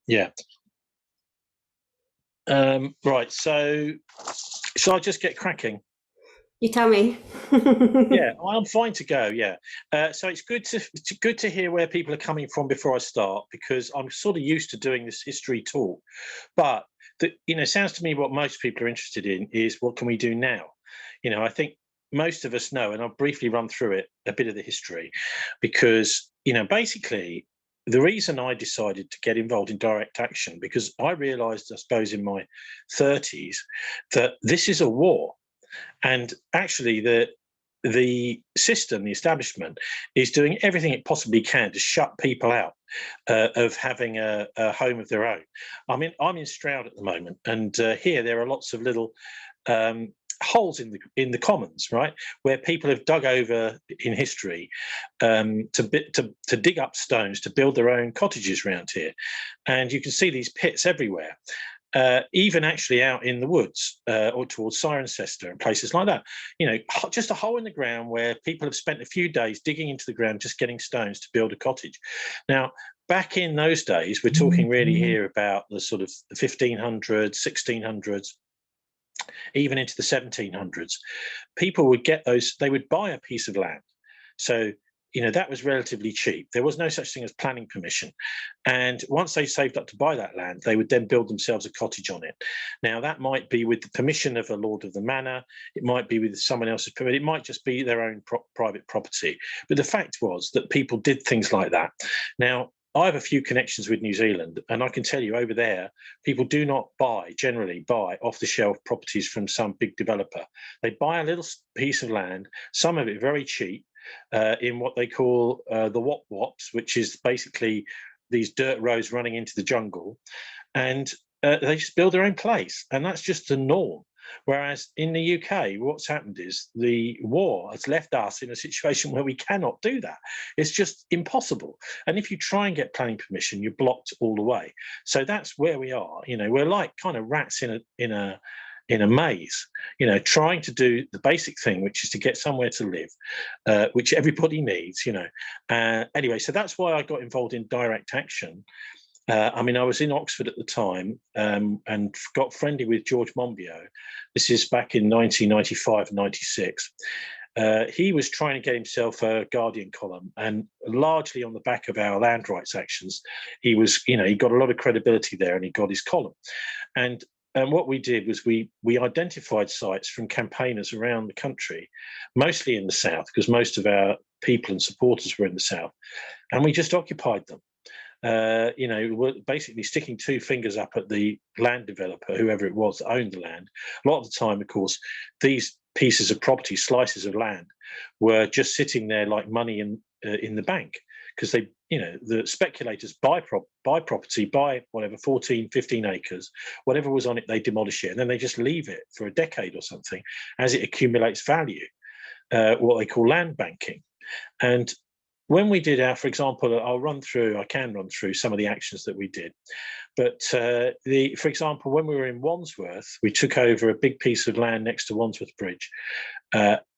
Yeah. Right. So, shall I just get cracking? You tell me. Yeah, I'm fine to go. Yeah. So it's good to hear where people are coming from before I start, because I'm sort of used to doing this history talk, but it sounds to me what most people are interested in is what can we do now. I think most of us know, and I'll briefly run through it, a bit of the history, because basically the reason I decided to get involved in direct action, because I realised, I suppose, in my 30s that this is a war. And actually, the system, the establishment, is doing everything it possibly can to shut people out of having a home of their own. I mean, I'm in Stroud at the moment, and here there are lots of little holes in the commons, right, where people have dug over in history to dig up stones to build their own cottages around here, and you can see these pits everywhere. Even actually out in the woods or towards Cirencester and places like that, just a hole in the ground where people have spent a few days digging into the ground, just getting stones to build a cottage. Now, back in those days, we're talking really here about the sort of 1500s, 1600s, even into the 1700s. People would get those, they would buy a piece of land. So that was relatively cheap. There was no such thing as planning permission. And once they saved up to buy that land, they would then build themselves a cottage on it. Now, that might be with the permission of a lord of the manor. It might be with someone else's permit. It might just be their own private property. But the fact was that people did things like that. Now, I have a few connections with New Zealand, and I can tell you over there, people do not generally buy off-the-shelf properties from some big developer. They buy a little piece of land, some of it very cheap, in what they call the wop-wops, which is basically these dirt roads running into the jungle, and they just build their own place, and that's just the norm. Whereas in the UK, what's happened is the war has left us in a situation where we cannot do that. It's just impossible. And if you try and get planning permission, you're blocked all the way. So that's where we are. We're like kind of rats in a maze, trying to do the basic thing, which is to get somewhere to live, which everybody needs, Anyway, so that's why I got involved in direct action. I was in Oxford at the time, and got friendly with George Monbiot. This is back in 1995, 96. He was trying to get himself a Guardian column, and largely on the back of our land rights actions, he got a lot of credibility there, and he got his column. And what we did was we identified sites from campaigners around the country, mostly in the south, because most of our people and supporters were in the south, and we just occupied them. We're basically sticking two fingers up at the land developer, whoever it was that owned the land. A lot of the time, of course, these pieces of property, slices of land, were just sitting there like money in the bank, because the speculators buy property, buy whatever, 14, 15 acres, whatever was on it, they demolish it, and then they just leave it for a decade or something as it accumulates value, what they call land banking. And when we did for example, I can run through some of the actions that we did. But for example, when we were in Wandsworth, we took over a big piece of land next to Wandsworth Bridge,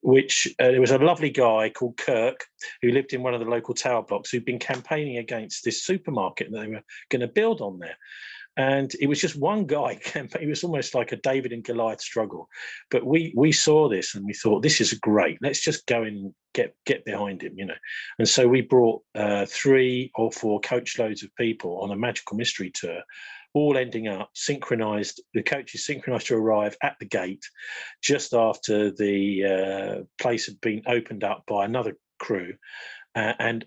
which there was a lovely guy called Kirk who lived in one of the local tower blocks, who'd been campaigning against this supermarket that they were going to build on there. And it was just one guy. It was almost like a David and Goliath struggle. But we saw this and we thought, this is great. Let's just go and get behind him, And so we brought 3 or 4 coach loads of people on a magical mystery tour, all ending up synchronized. The coaches synchronized to arrive at the gate just after the place had been opened up by another crew, and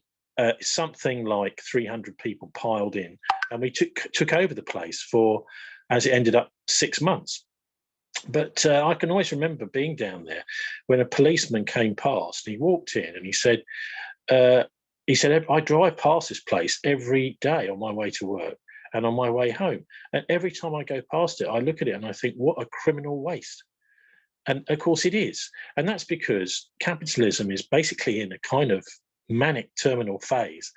something like 300 people piled in, and we took over the place for, as it ended up, 6 months. But I can always remember being down there when a policeman came past. He walked in and he said, I drive past this place every day on my way to work and on my way home. And every time I go past it, I look at it and I think, what a criminal waste. And of course it is. And that's because capitalism is basically in a kind of manic terminal phase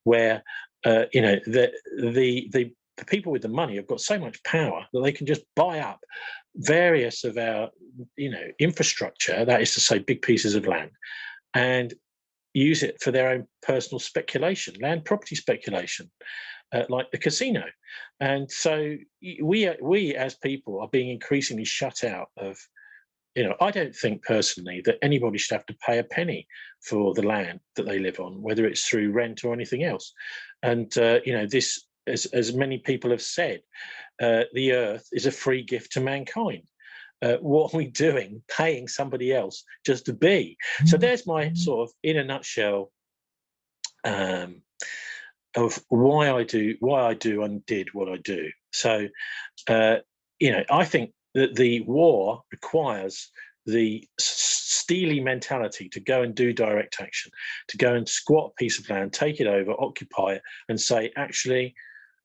where, the people with the money have got so much power that they can just buy up various of our, infrastructure, that is to say, big pieces of land, and use it for their own personal speculation, land property speculation. like the casino. And so we as people are being increasingly shut out of, I don't think personally that anybody should have to pay a penny for the land that they live on, whether it's through rent or anything else. And this, as many people have said, the earth is a free gift to mankind. What are we doing paying somebody else just to be? So there's my sort of, in a nutshell, of why I do and did what I do. So I think that the war requires the steely mentality to go and do direct action, to go and squat a piece of land, take it over, occupy it, and say, actually,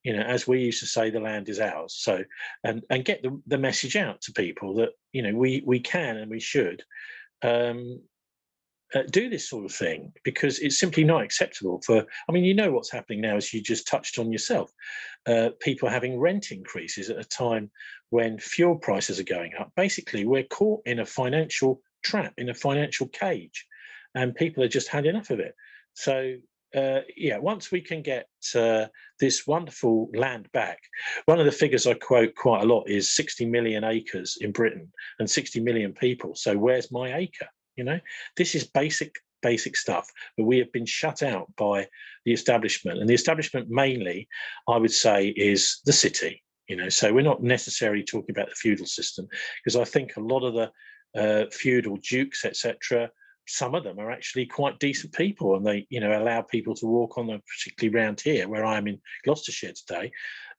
as we used to say, the land is ours. So, and get the message out to people that we can and we should do this sort of thing, because it's simply not acceptable for, what's happening now, as you just touched on yourself, people having rent increases at a time when fuel prices are going up. Basically, we're caught in a financial trap, in a financial cage, and people are just had enough of it. So once we can get this wonderful land back, one of the figures I quote quite a lot is 60 million acres in Britain and 60 million people. So where's my acre? This is basic stuff, but we have been shut out by the establishment, and the establishment mainly, I would say, is the city. So we're not necessarily talking about the feudal system, because I think a lot of the feudal dukes, etc., some of them are actually quite decent people, and they allow people to walk on them, particularly around here where I am in Gloucestershire today.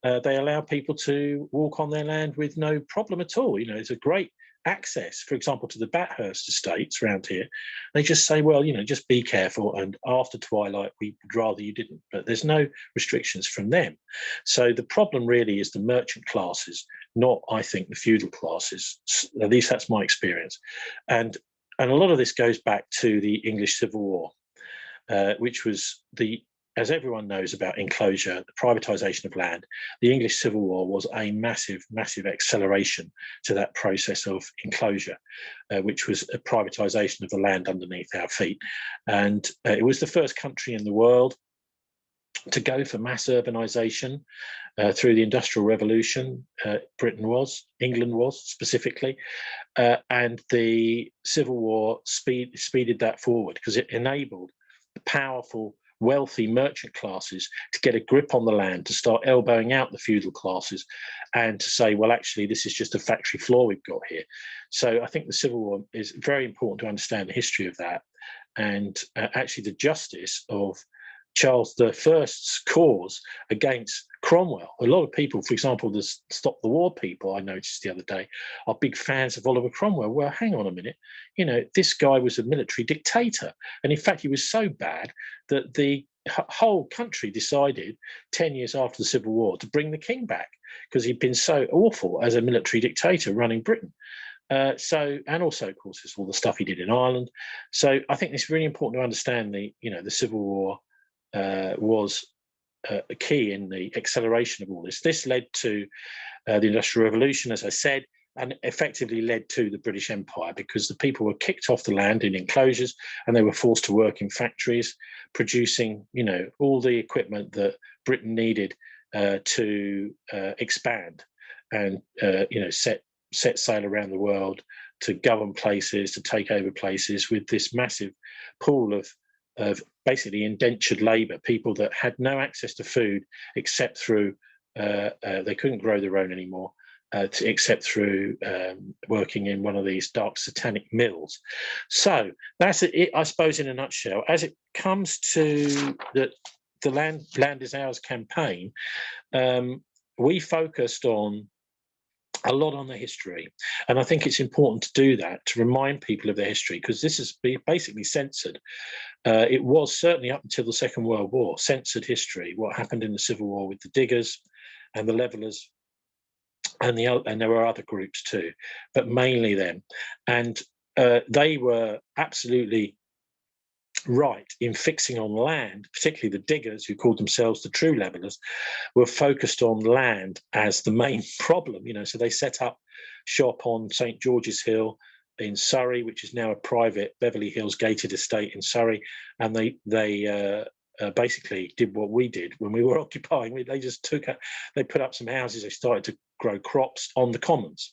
They allow people to walk on their land with no problem at all. It's a great access, for example, to the Bathurst estates around here. They just say, well, just be careful, and after twilight we'd rather you didn't. But there's no restrictions from them. So the problem really is the merchant classes, not, I think, the feudal classes. At least that's my experience. And a lot of this goes back to the English Civil War, which was as everyone knows about enclosure, the privatisation of land. The English Civil War was a massive, massive acceleration to that process of enclosure, which was a privatisation of the land underneath our feet. And it was the first country in the world to go for mass urbanisation through the Industrial Revolution. Britain was, England was specifically, and the Civil War speeded that forward, because it enabled the powerful, wealthy merchant classes to get a grip on the land, to start elbowing out the feudal classes, and to say, well, actually, this is just a factory floor we've got here. So I think the Civil War is very important to understand the history of that, and actually the justice of Charles I's cause against Cromwell. A lot of people, for example, the Stop the War people, I noticed the other day, are big fans of Oliver Cromwell. Well, hang on a minute. This guy was a military dictator. And in fact, he was so bad that the whole country decided 10 years after the Civil War to bring the king back, because he'd been so awful as a military dictator running Britain. And also, of course, there's all the stuff he did in Ireland. So I think it's really important to understand the Civil War was a key in the acceleration of all this. This led to the Industrial Revolution, as I said, and effectively led to the British Empire, because the people were kicked off the land in enclosures and they were forced to work in factories producing, all the equipment that Britain needed to expand and, set sail around the world, to govern places, to take over places, with this massive pool of basically indentured labour, people that had no access to food except through, they couldn't grow their own anymore, except through working in one of these dark satanic mills. So that's it, I suppose, in a nutshell. As it comes to the Land is Ours campaign, we focused a lot on the history, and I think it's important to do that, to remind people of their history, because this is basically censored. It was certainly up until the Second World War censored history, what happened in the Civil War with the diggers and the levellers, and there were other groups too, but mainly them. And they were absolutely right in fixing on land, particularly the diggers, who called themselves the True Levellers, were focused on land as the main problem. So they set up shop on St George's Hill in Surrey, which is now a private Beverly Hills gated estate in Surrey, and they basically did what we did when we were occupying. They just they put up some houses, they started to grow crops on the commons.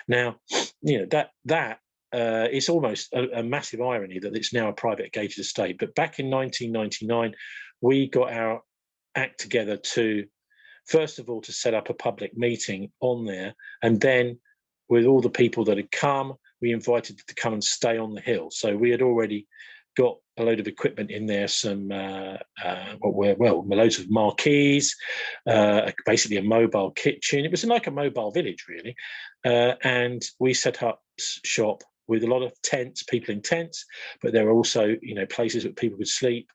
Now, that it's almost a massive irony that it's now a private gated estate. But back in 1999, we got our act together to, first of all, to set up a public meeting on there, and then with all the people that had come, we invited them to come and stay on the hill. So we had already got a load of equipment in there, some loads of marquees, basically a mobile kitchen. It was like a mobile village, really. And we set up shop with a lot of tents, people in tents, but there were also, places where people could sleep,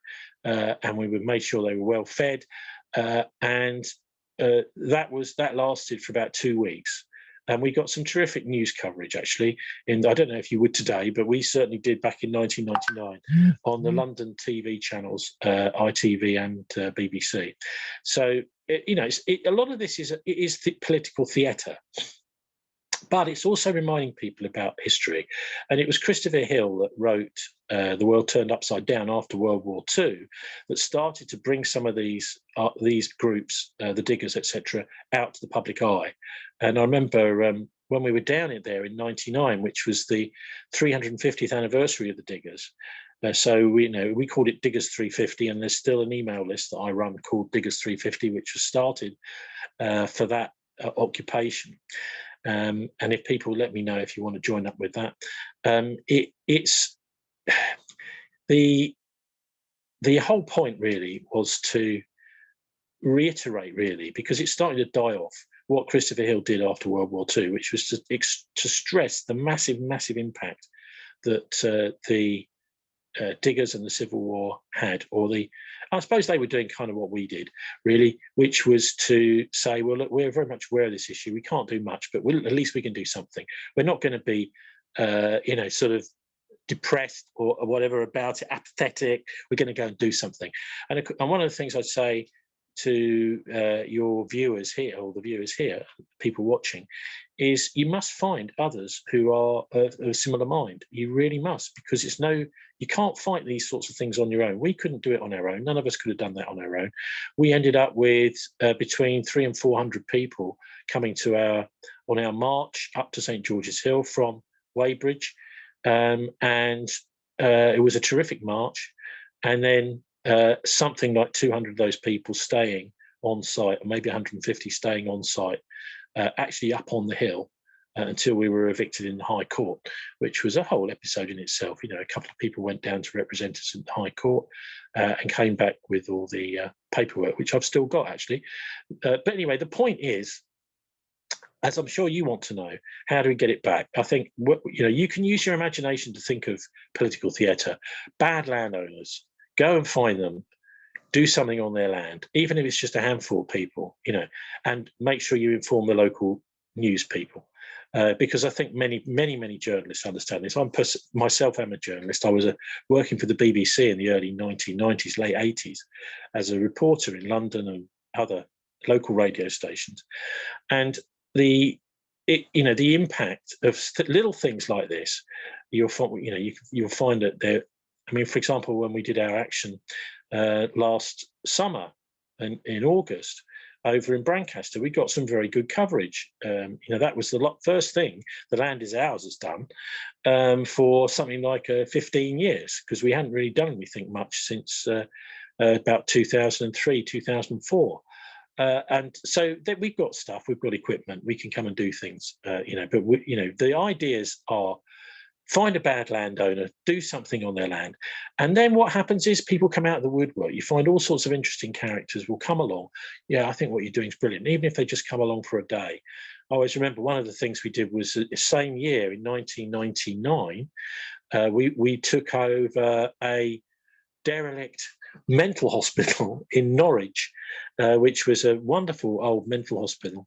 and we would make sure they were well fed. And that lasted for about 2 weeks. And we got some terrific news coverage, actually. I don't know if you would today, but we certainly did back in 1999 on the London TV channels, ITV and BBC. So, a lot of this is political theatre. But it's also reminding people about history. And it was Christopher Hill that wrote The World Turned Upside Down after World War II that started to bring some of these groups, the diggers, etc., out to the public eye. And I remember when we were down in there in 99, which was the 350th anniversary of the diggers. So we called it Diggers 350, and there's still an email list that I run called Diggers 350, which was started for that occupation. And if people let me know if you want to join up with that, it's the whole point really was to reiterate, really, because it's starting to die off, what Christopher Hill did after World War II, which was to stress the massive impact that the diggers and the Civil War had, I suppose they were doing kind of what we did, really, which was to say, well, look, we're very much aware of this issue. We can't do much, but at least we can do something. We're not going to be, sort of depressed or whatever about it, apathetic. We're going to go and do something. And one of the things I'd say to your viewers here, or the viewers here, people watching, is you must find others who are of a similar mind. You really must, because you can't fight these sorts of things on your own. We couldn't do it on our own. None of us could have done that on our own. We ended up with between 300 and 400 people coming on our march up to St George's Hill from Weybridge, and it was a terrific march. And then something like 200 of those people staying on site, or maybe 150 staying on site, actually up on the hill until we were evicted in the High Court, which was a whole episode in itself. A couple of people went down to represent us in the High Court and came back with all the paperwork, which I've still got, actually. But anyway, the point is, as I'm sure you want to know, how do we get it back? I think you can use your imagination to think of political theatre. Bad landowners, go and find them, do something on their land, even if it's just a handful of people, and make sure you inform the local news people. Because I think many journalists understand this. Myself, I'm a journalist. I was working for the BBC in the early 1990s, late 80s, as a reporter in London and other local radio stations. And the impact of little things like this, you'll find that there. I mean, for example, when we did our action last summer in August over in Brancaster, we got some very good coverage. That was the first thing The Land Is Ours has done for something like 15 years, because we hadn't really done anything much since about 2003, 2004. And so we've got stuff, we've got equipment, we can come and do things, but the ideas are: find a bad landowner, do something on their land. And then what happens is people come out of the woodwork. You find all sorts of interesting characters will come along. Yeah, I think what you're doing is brilliant, even if they just come along for a day. I always remember one of the things we did was the same year in 1999, we took over a derelict mental hospital in Norwich, which was a wonderful old mental hospital.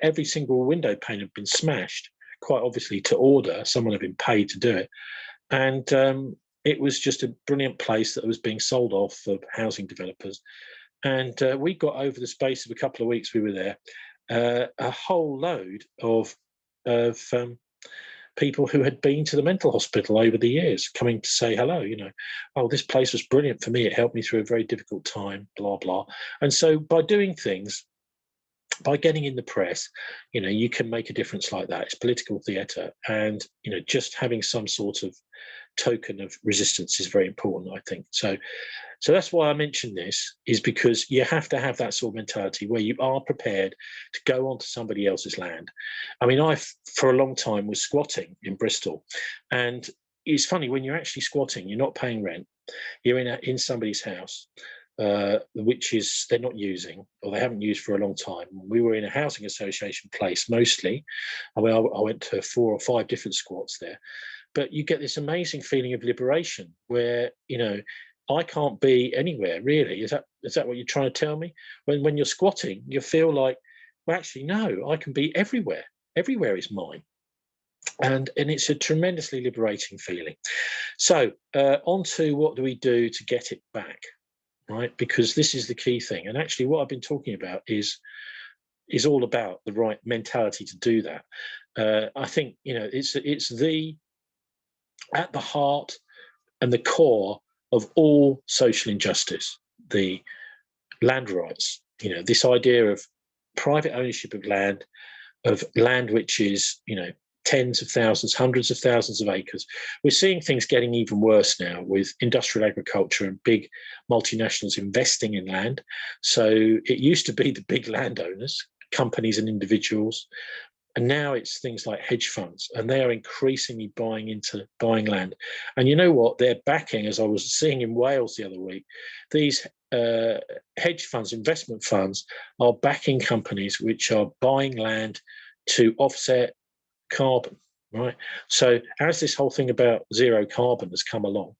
Every single window pane had been smashed, quite obviously to order. Someone had been paid to do it. And it was just a brilliant place that was being sold off for housing developers. And we got, over the space of a couple of weeks we were there, a whole load of people who had been to the mental hospital over the years coming to say hello, oh, this place was brilliant for me. It helped me through a very difficult time, blah, blah. And so by doing things, by getting in the press, you can make a difference like that. It's political theatre, and just having some sort of token of resistance is very important, I think. So that's why I mention this, is because you have to have that sort of mentality where you are prepared to go onto somebody else's land. I mean, I for a long time was squatting in Bristol, and it's funny, when you're actually squatting, you're not paying rent. You're in somebody's house, which is they're not using, or they haven't used for a long time. We were in a housing association place mostly. I mean, I went to 4 or 5 different squats there, but you get this amazing feeling of liberation where I can't be anywhere really. Is that what you're trying to tell me? When you're squatting, you feel like, well, actually no, I can be everywhere. Everywhere is mine. And it's a tremendously liberating feeling. So on to what do we do to get it back? Right, because this is the key thing. And actually what I've been talking about is all about the right mentality to do that. I think it's at the heart and the core of all social injustice, the land rights. This idea of private ownership of land which is tens of thousands, hundreds of thousands of acres. We're seeing things getting even worse now with industrial agriculture and big multinationals investing in land. So it used to be the big landowners, companies and individuals, and now it's things like hedge funds, and they are increasingly buying land. And you know what? They're backing, as I was seeing in Wales the other week, these hedge funds, investment funds, are backing companies which are buying land to offset carbon, right? So as this whole thing about zero carbon has come along,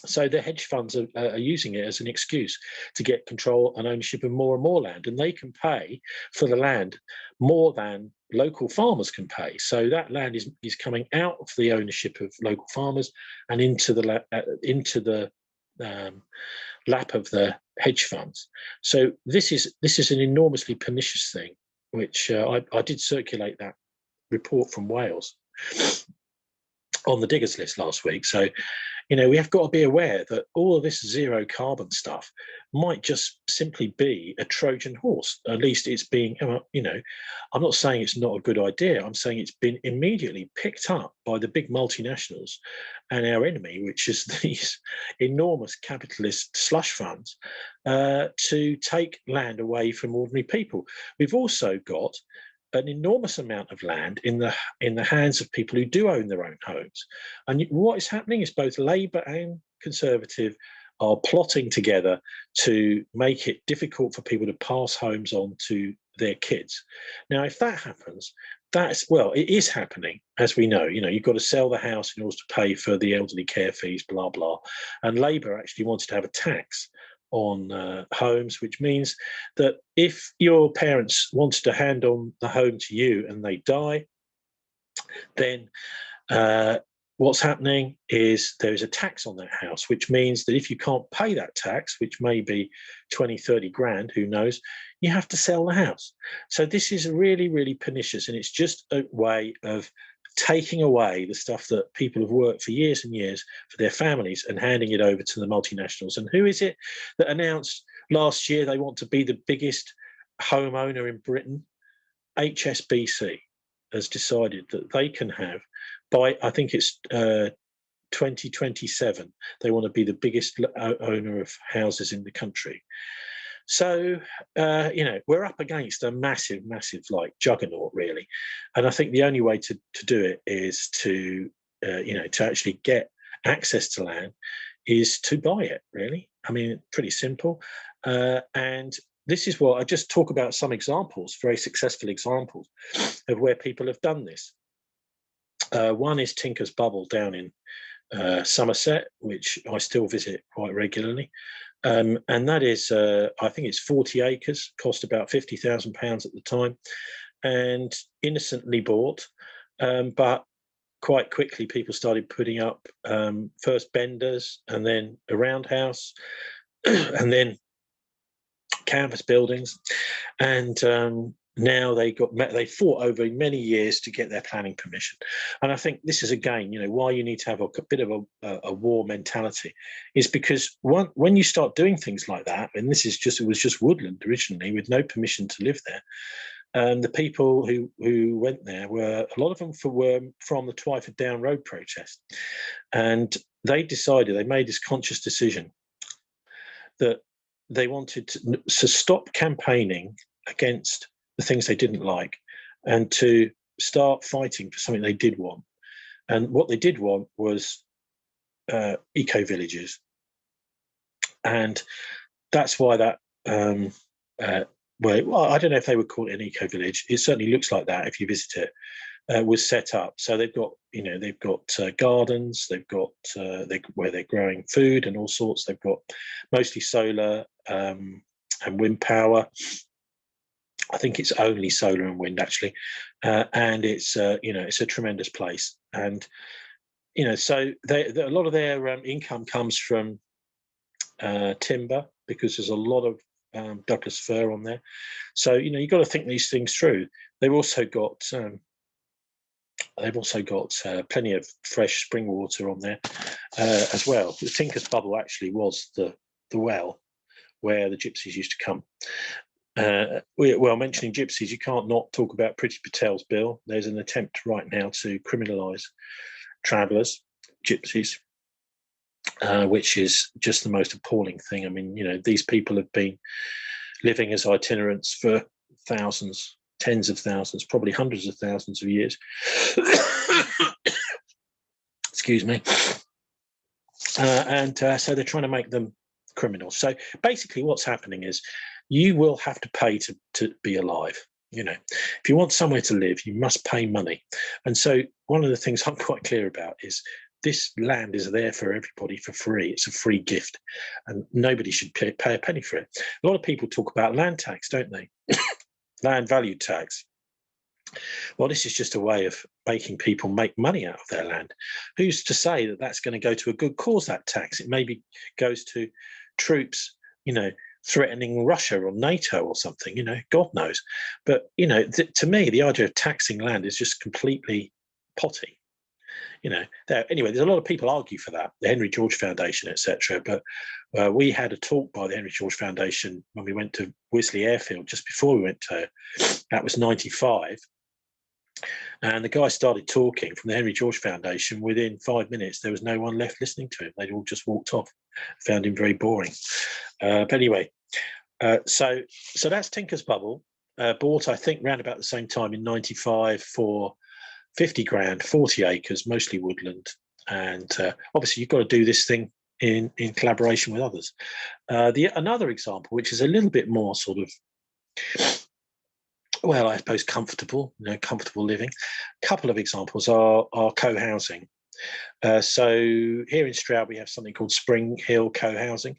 so the hedge funds are using it as an excuse to get control and ownership of more and more land, and they can pay for the land more than local farmers can pay. So that land is coming out of the ownership of local farmers and into the lap of the hedge funds. So this is an enormously pernicious thing, which I did circulate that report from Wales on the diggers list last week. So we have got to be aware that all of this zero carbon stuff might just simply be a Trojan horse. At least it's being, I'm not saying it's not a good idea. I'm saying it's been immediately picked up by the big multinationals and our enemy, which is these enormous capitalist slush funds, to take land away from ordinary people. We've also got an enormous amount of land in the hands of people who do own their own homes. And what is happening is both Labour and Conservative are plotting together to make it difficult for people to pass homes on to their kids. Now, if that happens, it is happening, as we know. You've got to sell the house in order to pay for the elderly care fees, blah, blah. And Labour actually wanted to have a tax on homes, which means that if your parents wanted to hand on the home to you and they die, then what's happening is there is a tax on that house, which means that if you can't pay that tax, which may be 20, 30 grand, who knows, you have to sell the house. So this is really, really pernicious, and it's just a way of taking away the stuff that people have worked for years and years for their families and handing it over to the multinationals. And who is it that announced last year they want to be the biggest homeowner in Britain? HSBC has decided that they can have, by I think it's 2027, they want to be the biggest owner of houses in the country. So, we're up against a massive, massive juggernaut, really. And I think the only way to do it is to actually get access to land is to buy it, really. I mean, pretty simple. And this is what I just talk about some examples, very successful examples of where people have done this. One is Tinker's Bubble down in Somerset, which I still visit quite regularly. And that is, I think it's 40 acres, cost about £50,000 at the time, and innocently bought. But quite quickly, people started putting up first benders and then a roundhouse and then canvas buildings. And now they fought over many years to get their planning permission. And I think this is, again, why you need to have a bit of a war mentality is because when you start doing things like that, and it was just woodland originally with no permission to live there. And the people who went there a lot of them were from the Twyford Down Road protest. And they made this conscious decision that they wanted to stop campaigning against the things they didn't like and to start fighting for something they did want. And what they did want was eco-villages. And that's why that, well, I don't know if they would call it an eco-village. It certainly looks like that if you visit it. Was set up. So they've got, gardens. They've got where they're growing food and all sorts. They've got mostly solar and wind power. I think it's only solar and wind actually, and it's it's a tremendous place. And so a lot of their income comes from timber, because there's a lot of Douglas fir on there. So you've got to think these things through. They've also got plenty of fresh spring water on there as well. The Tinker's Bubble actually was the well where the gypsies used to come. Well, mentioning gypsies, you can't not talk about Priti Patel's bill. There's an attempt right now to criminalise travellers, gypsies, which is just the most appalling thing. I mean, these people have been living as itinerants for thousands, tens of thousands, probably hundreds of thousands of years. Excuse me. And so they're trying to make them criminals. So basically what's happening is you will have to pay to be alive. If you want somewhere to live, you must pay money. And so one of the things I'm quite clear about is this land is there for everybody for free. It's a free gift, and nobody should pay a penny for it. A lot of people talk about land tax, don't they? Land value tax. Well, this is just a way of making people make money out of their land. Who's to say that that's going to go to a good cause, that tax? It maybe goes to troops, threatening Russia or NATO or something, God knows. But, to me, the idea of taxing land is just completely potty. Anyway, there's a lot of people argue for that, the Henry George Foundation, etc. But we had a talk by the Henry George Foundation when we went to Wisley Airfield just before we went to, that was 95. And the guy started talking from the Henry George Foundation. Within 5 minutes, there was no one left listening to him. They'd all just walked off. Found him very boring. But anyway, so that's Tinker's Bubble, bought, I think, around about the same time in 95 for 50 grand, 40 acres, mostly woodland. And obviously, you've got to do this thing in collaboration with others. Another example, which is a little bit more sort of, well, I suppose comfortable living. A couple of examples are co-housing. So here in Stroud, we have something called Spring Hill Co-housing,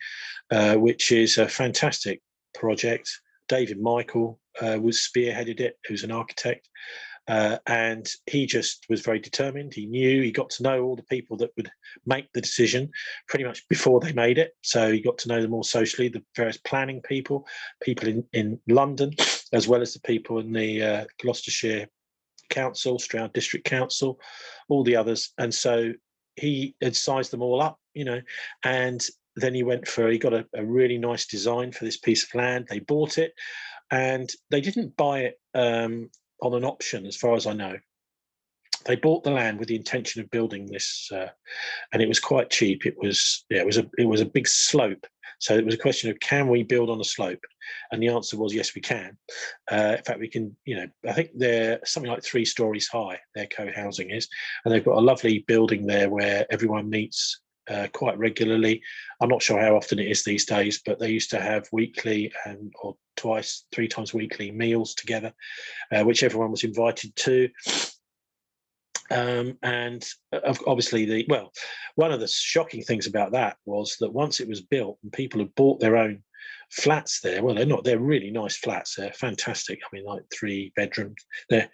which is a fantastic project. David Michael spearheaded it, who's an architect. And he just was very determined. He got to know all the people that would make the decision pretty much before they made it. So he got to know them all socially, the various planning people in London, as well as the people in the Gloucestershire Council, Stroud District Council, all the others. And so he had sized them all up, and then he got a really nice design for this piece of land. They bought it, and they didn't buy it on an option, as far as I know. They bought the land with the intention of building this, and it was quite cheap. It was a big slope, so it was a question of, can we build on a slope? And the answer was yes, we can. In fact, we can. I think they're something like 3 stories high. Their co-housing is, and they've got a lovely building there where everyone meets quite regularly. I'm not sure how often it is these days, but they used to have weekly or 3 times weekly meals together, which everyone was invited to. And obviously, one of the shocking things about that was that once it was built and people had bought their own flats there, well, they're really nice flats. They're fantastic. I mean, like 3 bedrooms. They're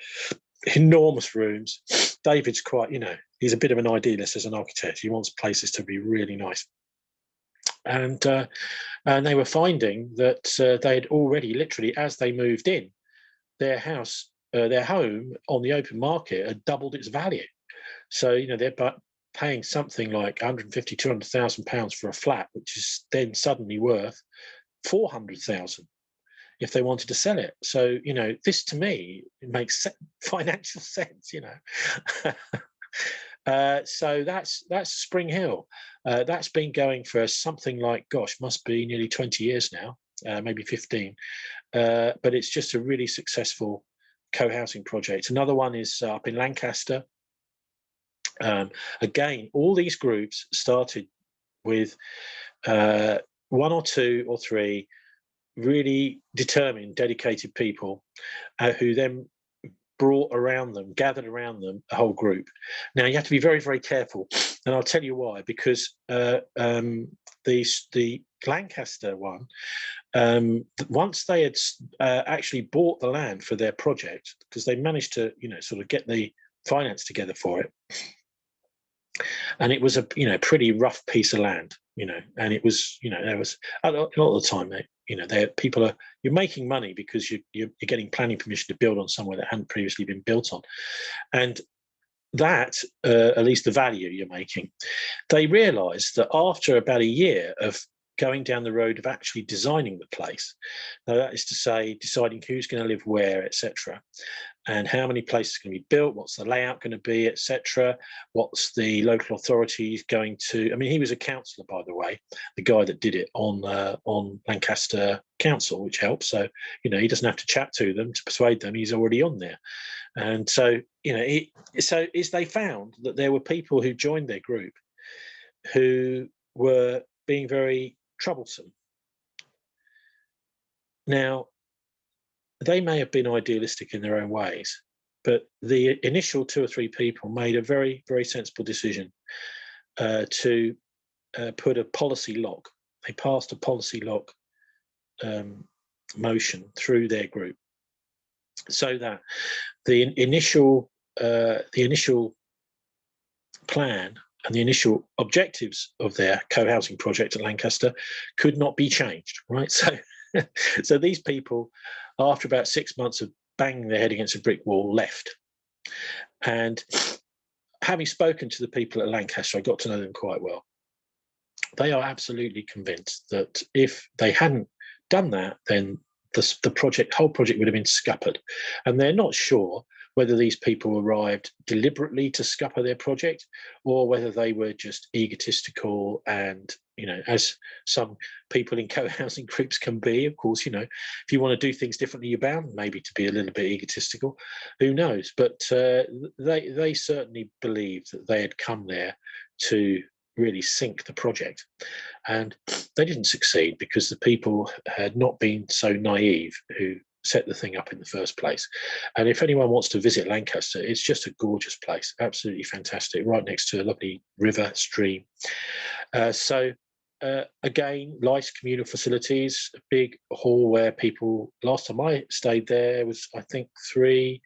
enormous rooms. David's quite, he's a bit of an idealist as an architect. He wants places to be really nice. And they were finding that they had already, literally, as they moved in, their house, their home on the open market had doubled its value. So, you know, they're paying something like 150, 200,000 pounds for a flat, which is then suddenly worth 400,000 if they wanted to sell it. So, you know, this to me, it makes financial sense, you know. So that's Spring Hill. That's been going for something like, gosh, must be nearly 20 years now, maybe 15. But it's just a really successful co-housing project. Another one is up in Lancaster. Again, all these groups started with one or two or three really determined, dedicated people who then gathered around them, a whole group. Now, you have to be very, very careful, and I'll tell you why. Because the Lancaster one, once they had actually bought the land for their project, because they managed to, you know, sort of get the finance together for it, and it was a, you know, pretty rough piece of land, you know, and it was, you know, there was a lot of the time, you know, you're making money because you're getting planning permission to build on somewhere that hadn't previously been built on, and that at least the value you're making. They realised that after about a year of going down the road of actually designing the place, now that is to say, deciding who's going to live where, etc., and how many places are going to be built, what's the layout going to be, etc., what's the local authorities going to. I mean, he was a councillor, by the way, the guy that did it on Lancaster Council, which helps. So, you know, he doesn't have to chat to them to persuade them; he's already on there. And so, you know, they found that there were people who joined their group who were being very troublesome. Now, they may have been idealistic in their own ways, but the initial two or three people made a very, very sensible decision to put a policy lock. They passed a policy lock motion through their group, so that the initial plan and the initial objectives of their co-housing project at Lancaster could not be changed. Right, so these people, after about 6 months of banging their head against a brick wall, left. And having spoken to the people at Lancaster, I got to know them quite well. They are absolutely convinced that if they hadn't done that, then the whole project would have been scuppered. And they're not sure whether these people arrived deliberately to scupper their project, or whether they were just egotistical and, you know, as some people in co-housing groups can be. Of course, you know, if you want to do things differently, you're bound maybe to be a little bit egotistical. Who knows? But they certainly believed that they had come there to really sink the project, and they didn't succeed because the people had not been so naive who set the thing up in the first place. And if anyone wants to visit Lancaster, it's just a gorgeous place, absolutely fantastic, right next to a lovely river stream. Again, nice communal facilities, a big hall where people, last time I stayed there was, I think, 3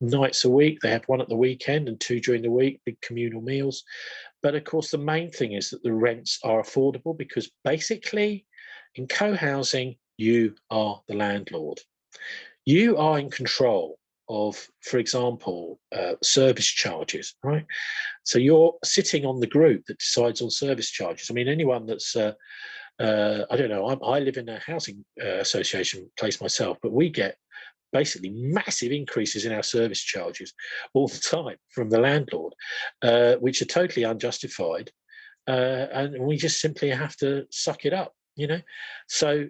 nights a week. They had one at the weekend and 2 during the week, big communal meals. But of course, the main thing is that the rents are affordable, because basically in co-housing, you are the landlord. You are in control of, for example, service charges, right? So you're sitting on the group that decides on service charges. I mean, anyone that's, I don't know, I live in a housing association place myself, but we get basically massive increases in our service charges all the time from the landlord, which are totally unjustified. And we just simply have to suck it up, you know? So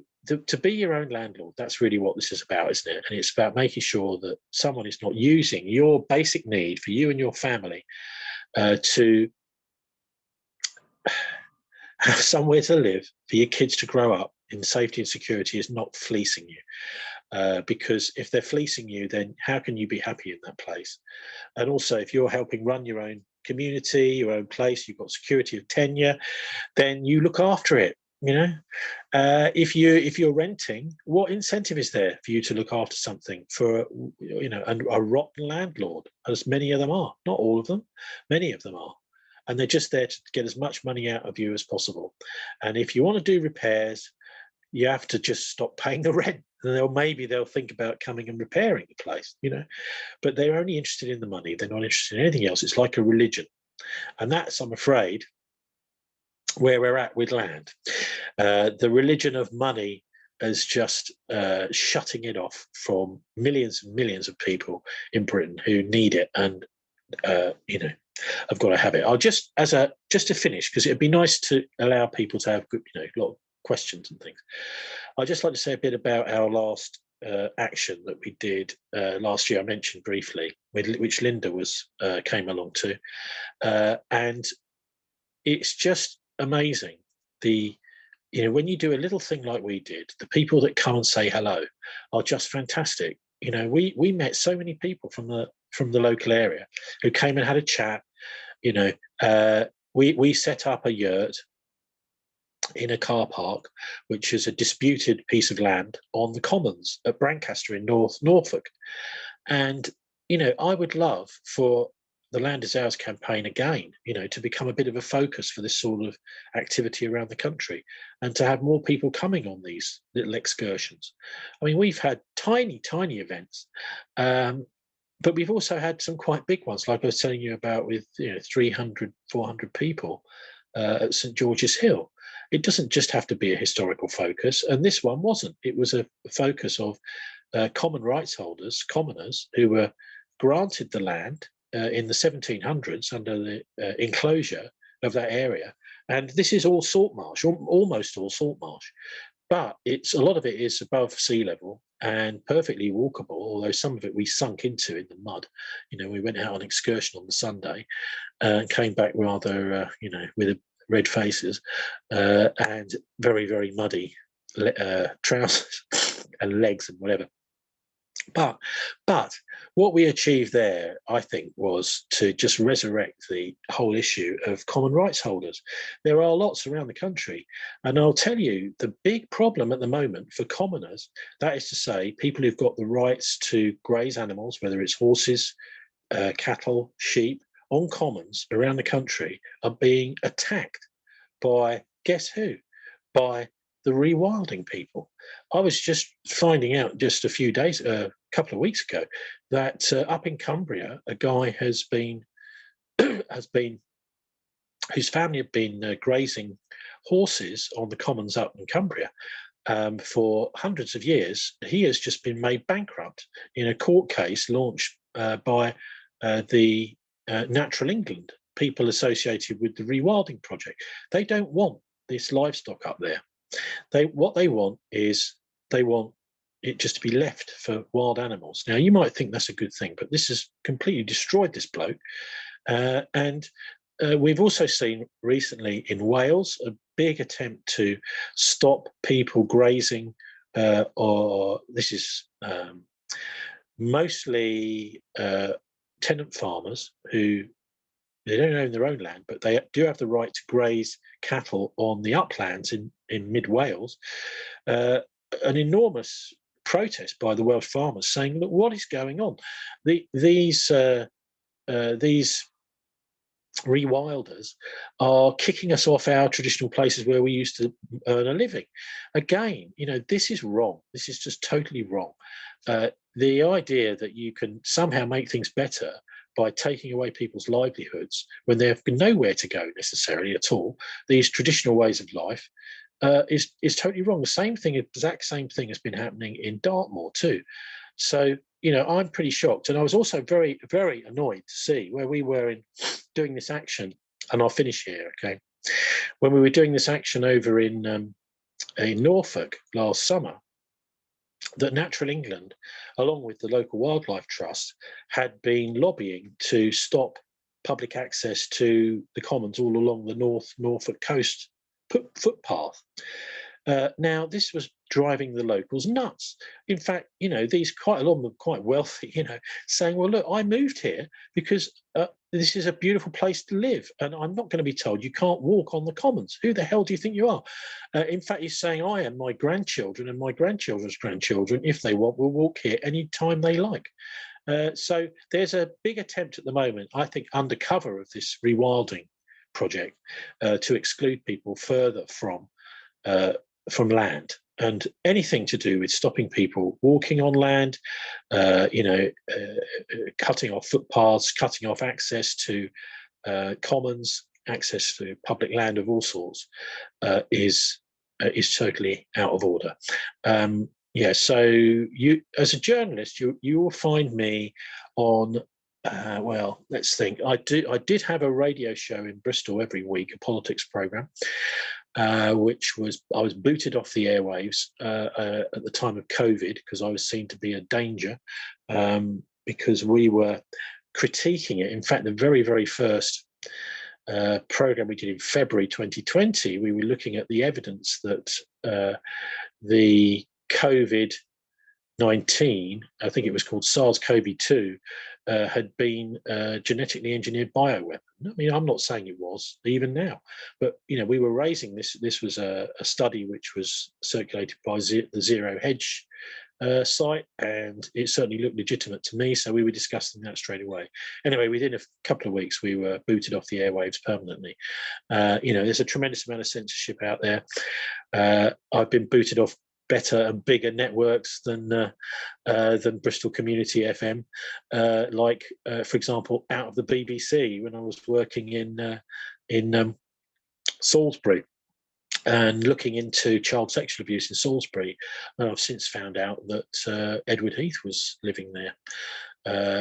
to be your own landlord, that's really what this is about, isn't it? And it's about making sure that someone is not using your basic need for you and your family to have somewhere to live, for your kids to grow up in safety and security, is not fleecing you. Because if they're fleecing you, then how can you be happy in that place? And also, if you're helping run your own community, your own place, you've got security of tenure, then you look after it. You know, if you're renting, what incentive is there for you to look after something for, you know, a rotten landlord, as many of them are? Not all of them, many of them are. And they're just there to get as much money out of you as possible. And if you want to do repairs, you have to just stop paying the rent. And maybe they'll think about coming and repairing the place, but they're only interested in the money. They're not interested in anything else. It's like a religion. And that's, I'm afraid, where we're at with land. The religion of money is just shutting it off from millions and millions of people in Britain who need it. And, I've got to have it. I'll just to finish, because it'd be nice to allow people to have good, a lot of questions and things. I'd just like to say a bit about our last action that we did last year. I mentioned briefly, which Linda came along to, and it's just amazing. When you do a little thing like we did, the people that come and say hello are just fantastic. We met so many people from the local area who came and had a chat. We set up a yurt in a car park, which is a disputed piece of land on the Commons at Brancaster in Norfolk. And, I would love for the Land is Ours campaign again, to become a bit of a focus for this sort of activity around the country, and to have more people coming on these little excursions. I mean, we've had tiny events, but we've also had some quite big ones, like I was telling you about, with 300, 400 people at St George's Hill. It doesn't just have to be a historical focus, and this one wasn't. It was a focus of common rights holders, commoners, who were granted the land in the 1700s under the enclosure of that area. And this is all salt marsh, almost all salt marsh. But a lot of it is above sea level and perfectly walkable, although some of it we sunk into in the mud. We went out on excursion on the Sunday and came back rather, with red faces and very, very muddy trousers and legs and whatever. But what we achieved there, I think, was to just resurrect the whole issue of common rights holders. There are lots around the country, and I'll tell you, the big problem at the moment for commoners, that is to say, people who've got the rights to graze animals, whether it's horses, cattle, sheep, on commons around the country, are being attacked by, guess who? By the rewilding people. I was just finding out just a couple of weeks ago, that up in Cumbria, a guy whose family have been grazing horses on the commons up in Cumbria for hundreds of years. He has just been made bankrupt in a court case launched by the Natural England, people associated with the rewilding project. They don't want this livestock up there. What they want is it just to be left for wild animals. Now, you might think that's a good thing, but this has completely destroyed this bloke. And we've also seen recently in Wales a big attempt to stop people grazing, or this is mostly tenant farmers who, they don't own their own land, but they do have the right to graze cattle on the uplands in mid-Wales. An enormous protest by the Welsh farmers saying, look, what is going on? These rewilders are kicking us off our traditional places where we used to earn a living. Again, this is wrong. This is just totally wrong. The idea that you can somehow make things better by taking away people's livelihoods when they have nowhere to go necessarily at all, these traditional ways of life, is totally wrong. The exact same thing has been happening in Dartmoor too. So, I'm pretty shocked. And I was also very, very annoyed to see where we were doing this action, and I'll finish here, okay? When we were doing this action over in Norfolk last summer, that Natural England, along with the local wildlife trust, had been lobbying to stop public access to the commons all along the Norfolk coast footpath. Now, this was driving the locals nuts. In fact, these quite a lot of them quite wealthy, saying, well, look, I moved here because this is a beautiful place to live, and I'm not going to be told you can't walk on the commons. Who the hell do you think you are? In fact, he's saying, I and my grandchildren and my grandchildren's grandchildren, if they want, will walk here any time they like. So there's a big attempt at the moment, I think, under cover of this rewilding project, to exclude people further from land. and anything to do with stopping people walking on land, cutting off footpaths, cutting off access to commons, access to public land of all sorts, is totally out of order. So you, as a journalist, you will find me on. Well, let's think. I did have a radio show in Bristol every week, a politics program, which I was booted off the airwaves at the time of COVID because I was seen to be a danger, because we were critiquing it. In fact, the very, very first program we did in February 2020, we were looking at the evidence that the COVID-19, I think it was called SARS-CoV-2, had been genetically engineered bioweapon. I mean, I'm not saying it was even now, but we were raising this. This was a study which was circulated by the Zero Hedge site, and it certainly looked legitimate to me. So we were discussing that straight away. Anyway, within a couple of weeks, we were booted off the airwaves permanently. There's a tremendous amount of censorship out there. I've been booted off better and bigger networks than Bristol Community FM, for example, out of the BBC when I was working in Salisbury and looking into child sexual abuse in Salisbury. And I've since found out that Edward Heath was living there.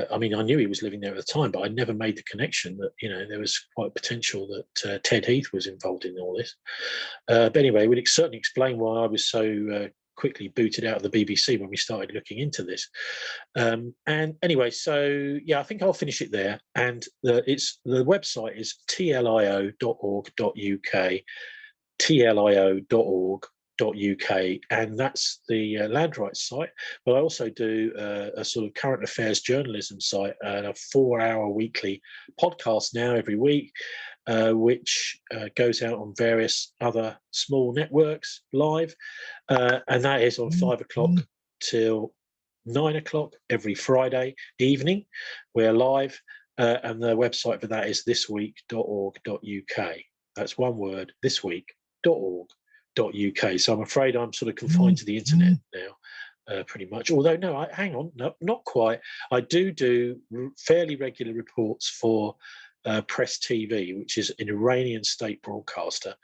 I mean, I knew he was living there at the time, but I never made the connection that there was quite potential that Ted Heath was involved in all this. But anyway, it would certainly explain why I was so quickly booted out of the BBC when we started looking into this. And anyway, so yeah, I think I'll finish it there. And the website is tlio.org.uk, tlio.org.uk, and that's the land rights site. But I also do a sort of current affairs journalism site, and a 4-hour weekly podcast now every week, which goes out on various other small networks live, and that is on 5 o'clock till 9 o'clock every Friday evening. We're live, and the website for that is thisweek.org.uk. That's one word, thisweek.org.uk. So I'm afraid I'm sort of confined to the internet now, pretty much. Although, no, hang on, no, not quite. I do fairly regular reports for Press TV, which is an Iranian state broadcaster,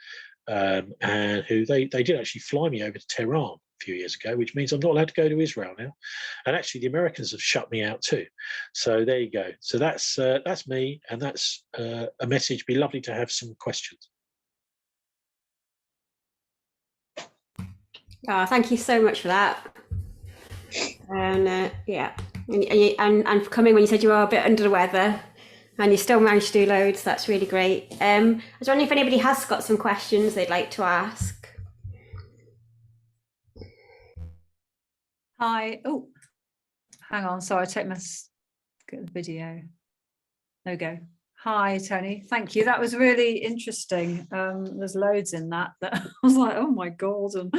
and who they did actually fly me over to Tehran a few years ago, which means I'm not allowed to go to Israel now. And actually, the Americans have shut me out too. So there you go. So that's me, and that's a message. Be lovely to have some questions. Oh, thank you so much for that. And yeah, and for coming when you said you were a bit under the weather, and you still managed to do loads. That's really great. I was wondering if anybody has got some questions they'd like to ask. Hi. Oh, hang on. Sorry, get the video. There we go. Hi, Tony. Thank you. That was really interesting. There's loads in that I was like, oh my God. And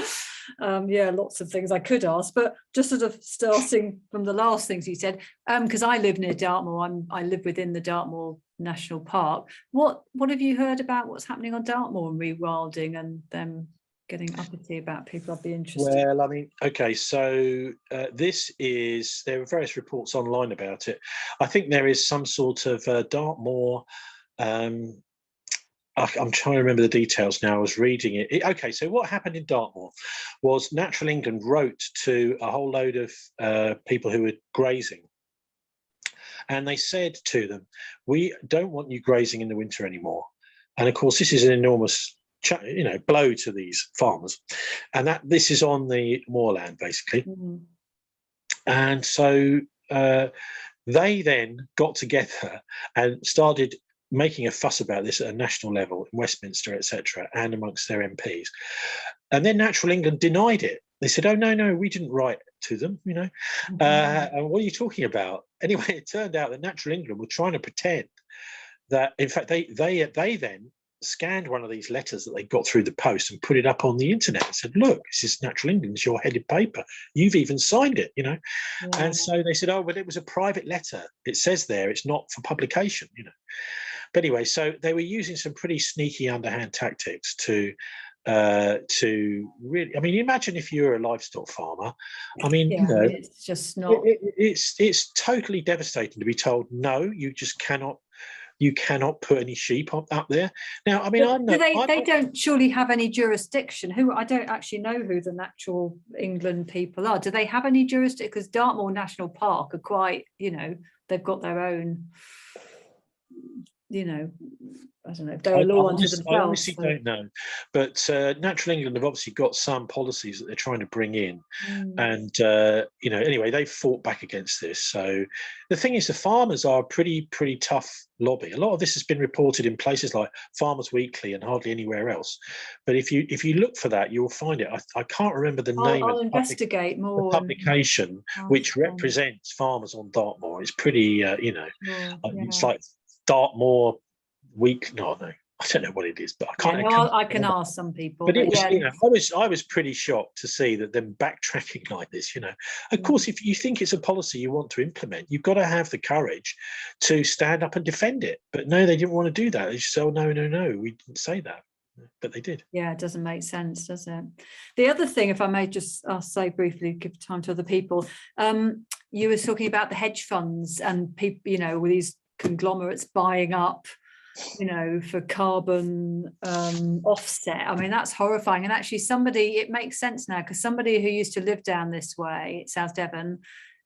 yeah, lots of things I could ask, but just sort of starting from the last things you said, because I live near Dartmoor. I live within the Dartmoor National Park. What have you heard about what's happening on Dartmoor and rewilding and them getting uppity about people? I'd be interested. Well, I mean, okay, so there are various reports online about it. I think there is some sort of Dartmoor, I'm trying to remember the details now. I was reading it. Okay, so what happened in Dartmoor was Natural England wrote to a whole load of people who were grazing, and they said to them, we don't want you grazing in the winter anymore. And of course, this is an enormous blow to these farmers, and that this is on the moorland basically. Mm-hmm. And so they then got together and started making a fuss about this at a national level in Westminster, etc., and amongst their MPs. And then Natural England denied it. They said, "Oh no, we didn't write to them, Mm-hmm. And what are you talking about?" Anyway, it turned out that Natural England were trying to pretend that, in fact, they then scanned one of these letters that they got through the post and put it up on the internet and said, "Look, this is Natural England's your headed paper. You've even signed it, Yeah. And so they said, "Oh, but it was a private letter. It says there it's not for publication, But anyway, so they were using some pretty sneaky underhand tactics to to really, I mean, imagine if you're a livestock farmer. I mean, Yeah, you know, it's just not. It's totally devastating to be told no, you cannot put any sheep up there. Now, I mean, They don't surely have any jurisdiction. I don't actually know who the natural England people are. Do they have any jurisdiction? Because Dartmoor National Park are quite, you know, they've got their own, you know, I don't know, they're a law unto themselves. I honestly don't know, but Natural England have obviously got some policies that they're trying to bring in, and you know, anyway, they've fought back against this. So the thing is, the farmers are a pretty tough lobby. A lot of this has been reported in places like Farmers Weekly and hardly anywhere else. But if you look for that, you'll find it. I can't remember the name I'll of investigate more. the publication which represents farmers on Dartmoor. It's pretty, you know, it's like Dartmoor Week. No, I don't know what it is, but I can't. I can ask some people. But it was, you know, I was pretty shocked to see that them backtracking like this. You know, of course, if you think it's a policy you want to implement, you've got to have the courage to stand up and defend it. But no, they didn't want to do that. They just said, "Oh, no, we didn't say that." But they did. Yeah, it doesn't make sense, does it? The other thing, if I may just say briefly, give time to other people. You were talking about the hedge funds and people, you know, with these conglomerates buying up, you know, for carbon offset. I mean, that's horrifying. And actually it makes sense now, because somebody who used to live down this way, South Devon,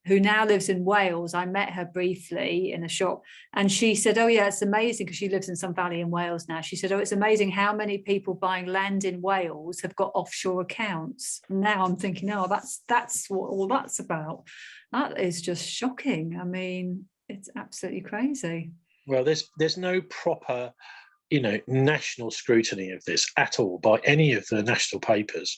who now lives in Wales, I met her briefly in a shop, and she said, oh yeah, it's amazing, because she lives in some valley in Wales now. She said, oh, it's amazing how many people buying land in Wales have got offshore accounts. Now I'm thinking, oh, that's what all that's about. That is just shocking. I mean, it's absolutely crazy. Well, there's no proper, you know, national scrutiny of this at all by any of the national papers.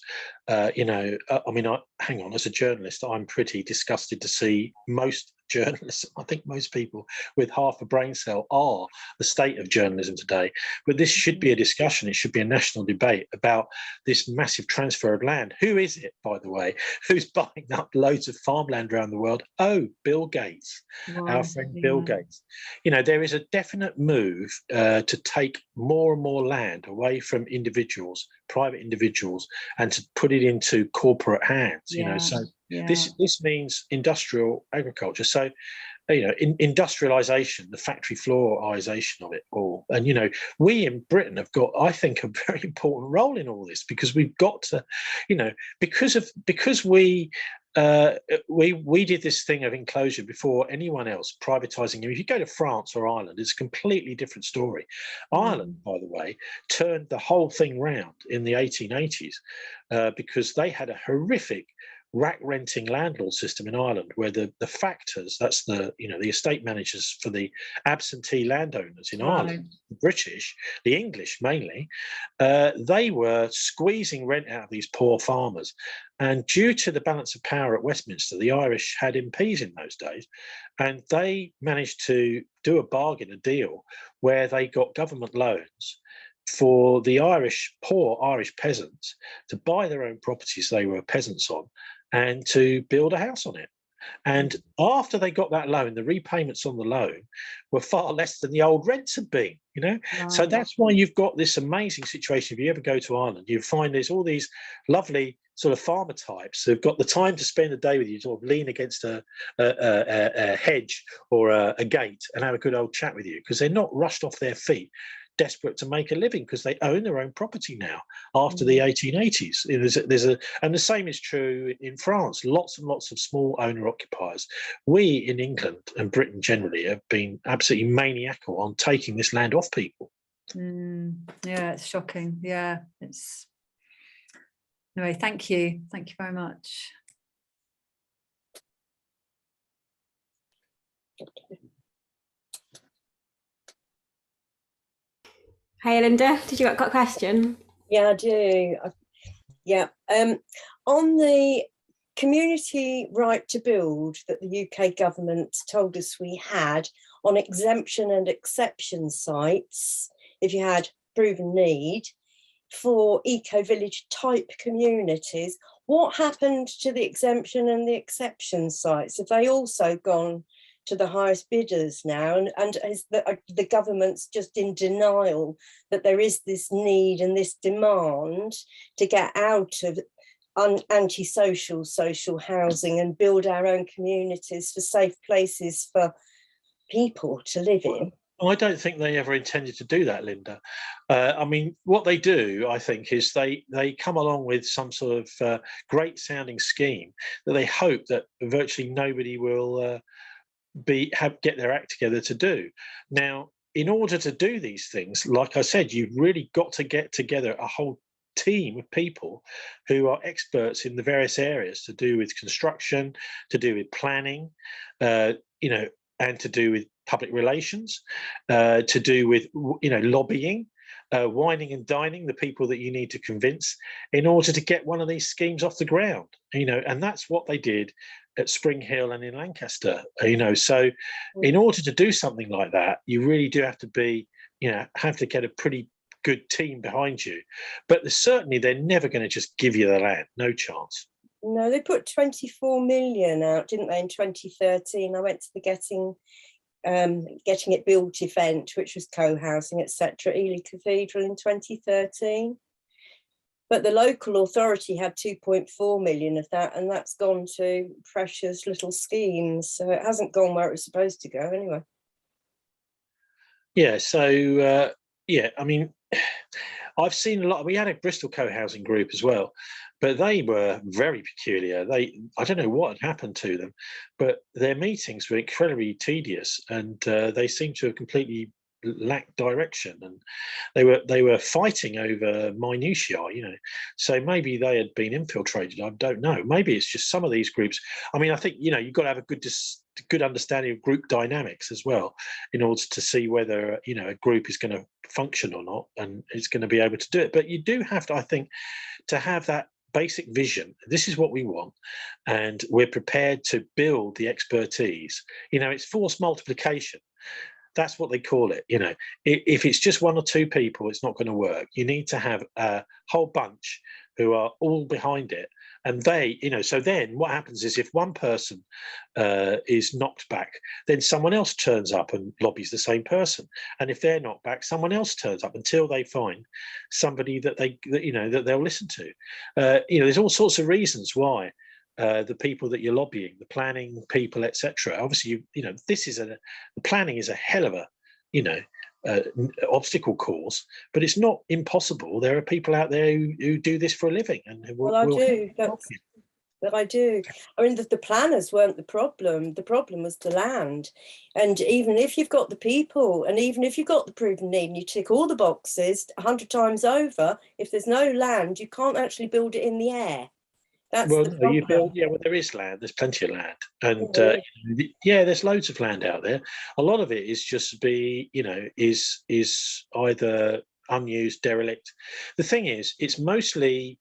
You know, I mean, hang on, as a journalist, I'm pretty disgusted to see most journalists, I think most people with half a brain cell, are the state of journalism today. But this should be a discussion. It should be a national debate about this massive transfer of land. Who is it, by the way, who's buying up loads of farmland around the world? Oh, Bill Gates, our friend Bill Gates. You know, there is a definite move to take more and more land away from individuals, private individuals, and to put it into corporate hands. You know, so this means industrial agriculture. So, you know, industrialization, the factory floorization of it all. And, you know, we in Britain have got, I think, a very important role in all this, because we've got to, you know, because we did this thing of enclosure before anyone else, privatizing. If you go to France or Ireland, it's a completely different story. Ireland, by the way, turned the whole thing round in the 1880s because they had a horrific rack renting landlord system in Ireland, where the factors, that's the, you know, the estate managers for the absentee landowners in Ireland, the British, the English mainly, they were squeezing rent out of these poor farmers. And due to the balance of power at Westminster, the Irish had MPs in those days, and they managed to do a bargain, a deal, where they got government loans for the poor Irish peasants to buy their own properties they were peasants on, and to build a house on it. And after they got that loan, the repayments on the loan were far less than the old rents had been, you know. So that's why you've got this amazing situation. If you ever go to Ireland, you find there's all these lovely sort of farmer types who've got the time to spend the day with you, sort of lean against a hedge or a gate and have a good old chat with you, because they're not rushed off their feet, desperate to make a living, because they own their own property now after the 1880s. And the same is true in France. Lots and lots of small owner occupiers. We in England and Britain generally have been absolutely maniacal on taking this land off people. Yeah, it's shocking. Yeah, it's anyway. Thank you very much. Hey, Linda, did you got a question? Yeah, I do. On the community right to build that the UK government told us we had on exemption and exception sites, if you had proven need, for eco-village type communities, what happened to the exemption and the exception sites? Have they also gone to the highest bidders now, and is the government's just in denial that there is this need and this demand to get out of antisocial social housing and build our own communities for safe places for people to live in. I don't think they ever intended to do that, Linda. I mean, what they do, I think, is they come along with some sort of great sounding scheme that they hope that virtually nobody will get their act together to do. Now, in order to do these things, like I said, you've really got to get together a whole team of people who are experts in the various areas to do with construction, to do with planning, and to do with public relations, to do with lobbying, whining and dining the people that you need to convince in order to get one of these schemes off the ground. And that's what they did at Spring Hill and in Lancaster. So in order to do something like that, you really do have to get a pretty good team behind you. But certainly they're never going to just give you the land. No chance. No, they put 24 million out, didn't they, in 2013? I went to the Getting It Built event, which was co-housing, etc., Ely Cathedral in 2013. But the local authority had 2.4 million of that, and that's gone to precious little schemes. So it hasn't gone where it was supposed to go anyway. Yeah, so, I mean, I've seen a lot. We had a Bristol co-housing group as well, but they were very peculiar. I don't know what had happened to them, but their meetings were incredibly tedious, and they seemed to have completely lacked direction, and they were fighting over minutiae. So maybe they had been infiltrated. I don't know. Maybe it's just some of these groups. I mean, I think you've got to have a good understanding of group dynamics as well in order to see whether a group is going to function or not, and it's going to be able to do it. But you do have to, I think, to have that basic vision. This is what we want, and we're prepared to build the expertise. It's force multiplication. That's what they call it. If it's just one or two people, it's not going to work. You need to have a whole bunch who are all behind it. And so then what happens is if one person is knocked back, then someone else turns up and lobbies the same person. And if they're knocked back, someone else turns up until they find somebody that they'll listen to. There's all sorts of reasons why the people that you're lobbying, the planning people, etc. Obviously, the planning is a hell of a, obstacle course, but it's not impossible. There are people out there who do this for a living, and I do. I mean, the planners weren't the problem. The problem was the land. And even if you've got the people, and even if you've got the proven need, and you tick all the boxes 100 times over, if there's no land, you can't actually build it in the air. That's the problem. There is land. There's plenty of land, and there's loads of land out there. A lot of it is just is either unused, derelict. The thing is, it's mostly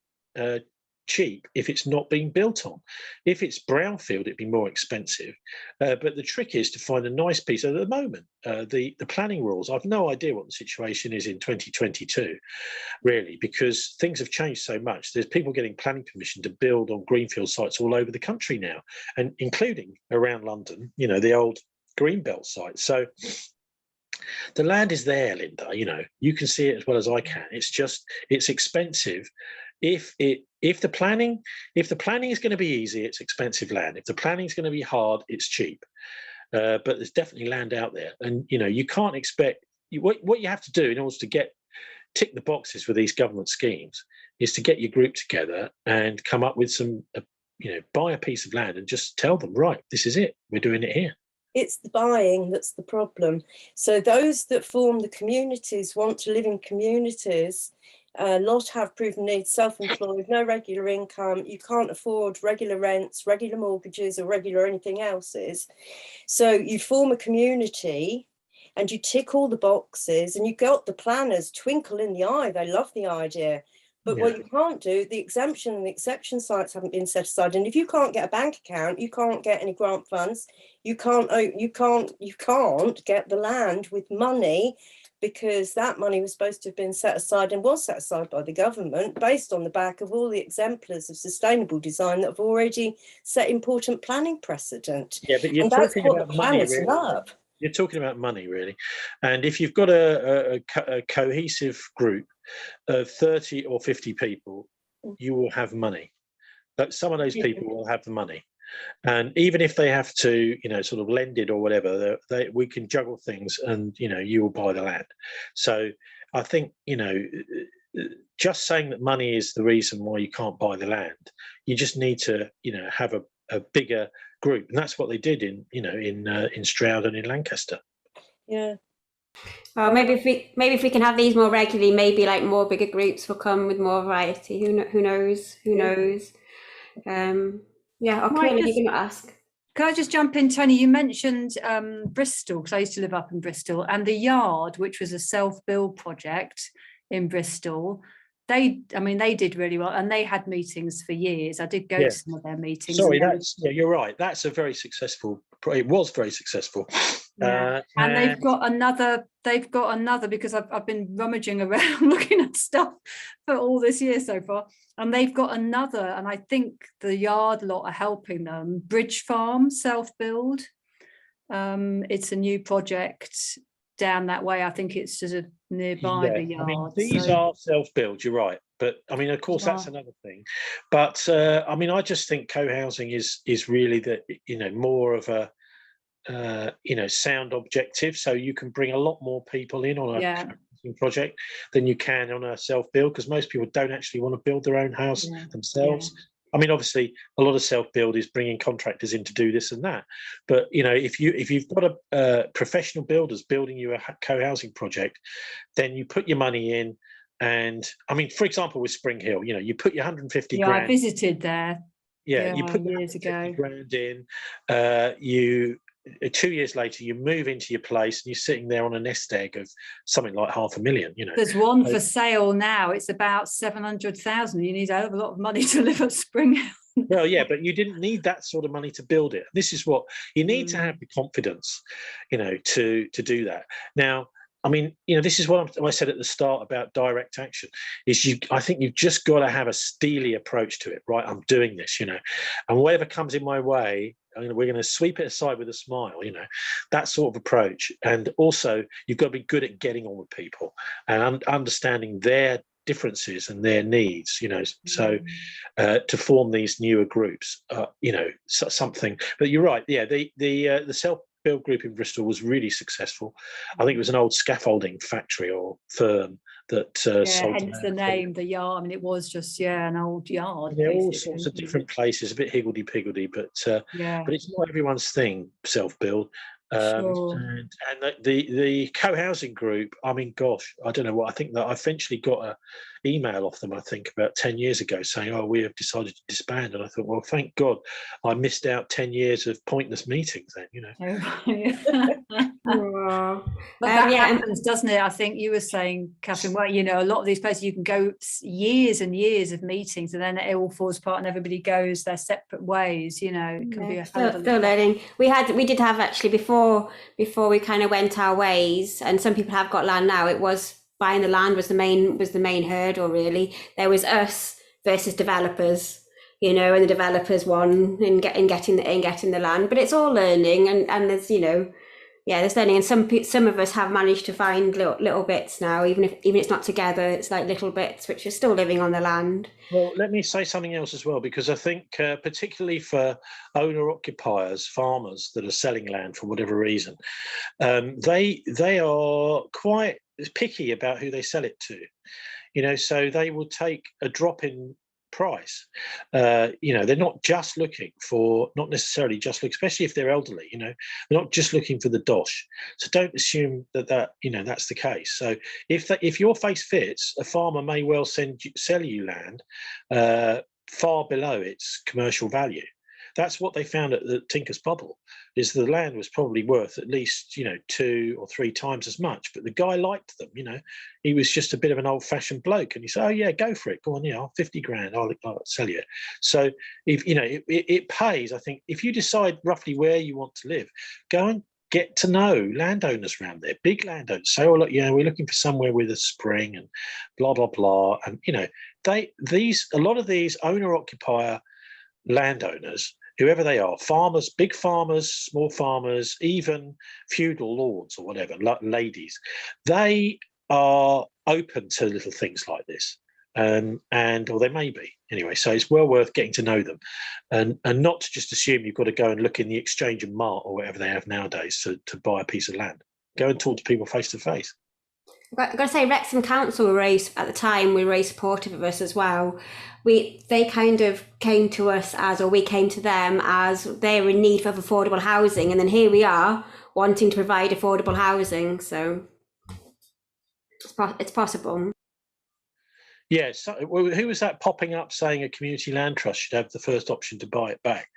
cheap if it's not being built on. If it's brownfield, it'd be more expensive. But the trick is to find a nice piece. At the moment, the planning rules, I've no idea what the situation is in 2022, really, because things have changed so much. There's people getting planning permission to build on greenfield sites all over the country now, and including around London, the old Greenbelt sites. So the land is there, Linda. You can see it as well as I can. It's expensive. If the planning is going to be easy, it's expensive land. If the planning is going to be hard, it's cheap. But there's definitely land out there, and you can't expect what you have to do in order to tick the boxes for these government schemes is to get your group together and come up with some, buy a piece of land and just tell them, right, this is it. We're doing it here. It's the buying that's the problem. So those that form the communities want to live in communities. A lot have proven needs, self-employed, no regular income. You can't afford regular rents, regular mortgages, or regular anything else's. So you form a community and you tick all the boxes, and you got the planners twinkle in the eye. They love the idea. But what you can't do, the exemption and the exception sites haven't been set aside. And if you can't get a bank account, you can't get any grant funds. You can't get the land with money, because that money was supposed to have been set aside and was set aside by the government based on the back of all the exemplars of sustainable design that have already set important planning precedent. Yeah, but you're talking about money, really. Love. You're talking about money, really. And if you've got a cohesive group of 30 or 50 people, you will have money. But some of those people will have the money. And even if they have to, sort of lend it or whatever, we can juggle things, and, you will buy the land. So I think, just saying that money is the reason why you can't buy the land, you just need to, have a bigger group. And that's what they did in Stroud and in Lancaster. Yeah. Well, maybe if we can have these more regularly, maybe like more bigger groups will come with more variety. Who knows? Yeah, okay, you're going to ask. Can I just jump in, Tony? You mentioned Bristol, because I used to live up in Bristol, and the Yard, which was a self-build project in Bristol. They did really well, and they had meetings for years. I did go to some of their meetings. Sorry, you're right. That's a very successful. It was very successful. Yeah. And they've got another, because I've been rummaging around looking at stuff for all this year so far, and they've got another, and I think the Yard lot are helping them, Bridge Farm self-build. It's a new project down that way. I think it's sort of nearby the Yard. These are self-build, you're right. But of course, that's another thing. But I just think co-housing is really more of a sound objective. So you can bring a lot more people in on a project than you can on a self-build, because most people don't actually want to build their own house themselves. Obviously, a lot of self-build is bringing contractors in to do this and that. But if you've got a professional builders building you a co-housing project, then you put your money in. And for example, with Spring Hill, you put your 150 grand. I visited there. Yeah, you put years ago. Grand in. You 2 years later, you move into your place, and you're sitting there on a nest egg of something like $500,000. There's one for sale now. It's about 700,000. You need a hell of a lot of money to live at Spring Hill. Well, yeah, but you didn't need that sort of money to build it. This is what you need to have the confidence, to do that. Now, this is what I said at the start about direct action. I think you've just got to have a steely approach to it. Right, I'm doing this, and whatever comes in my way, we're going to sweep it aside with a smile. That sort of approach. And also, you've got to be good at getting on with people and understanding their differences and their needs. So to form these newer groups, something. But you're right. Yeah, the self-build group in Bristol was really successful. I think it was an old scaffolding factory or firm that sold. Hence the name, the Yard. It was just an old yard. There are all sorts of different places, a bit higgledy-piggledy, but it's not everyone's thing. Self-build. And the co-housing group, gosh, I don't know what. I think that I eventually got an email off them, I think about 10 years ago, saying, we have decided to disband. And I thought, well, thank God I missed out 10 years of pointless meetings then, But that happens, doesn't it? I think you were saying, Catherine, a lot of these places you can go years and years of meetings, and then it all falls apart and everybody goes their separate ways. It can be still learning. We did have actually before we kind of went our ways, and some people have got land now. It was buying the land was the main hurdle, really. There was us versus developers, and the developers won in getting the land. But it's all learning, and there's there's learning, and some of us have managed to find little bits now, even if it's not together. It's like little bits which are still living on the land. Well, let me say something else as well, because I think particularly for owner-occupiers, farmers that are selling land for whatever reason, they are quite picky about who they sell it to. So they will take a drop in price. They're not necessarily just looking, especially if they're elderly, they're not just looking for the dosh. So don't assume that that's the case. So if your face fits, a farmer may well sell you land far below its commercial value. that's what they found at the Tinker's Bubble, is the land was probably worth at least, 2 or 3 times as much. But the guy liked them, he was just a bit of an old-fashioned bloke, and he said, "Oh yeah, go for it, go on, 50 grand, I'll sell you." So if it pays, I think, if you decide roughly where you want to live, go and get to know landowners around there, big landowners. Say, "Oh look, we're looking for somewhere with a spring and blah blah blah," and a lot of these owner-occupier landowners, whoever they are, farmers, big farmers, small farmers, even feudal lords or whatever, ladies, they are open to little things like this. Or they may be anyway. So it's well worth getting to know them, and not to just assume you've got to go and look in the Exchange and Mart or whatever they have nowadays to buy a piece of land. Go and talk to people face to face. I've got to say, Wrexham Council were very supportive of us as well. They kind of came to us we came to them as they were in need of affordable housing, and then here we are wanting to provide affordable housing. So it's possible. Yes. Yeah, so, who was that popping up saying a community land trust should have the first option to buy it back?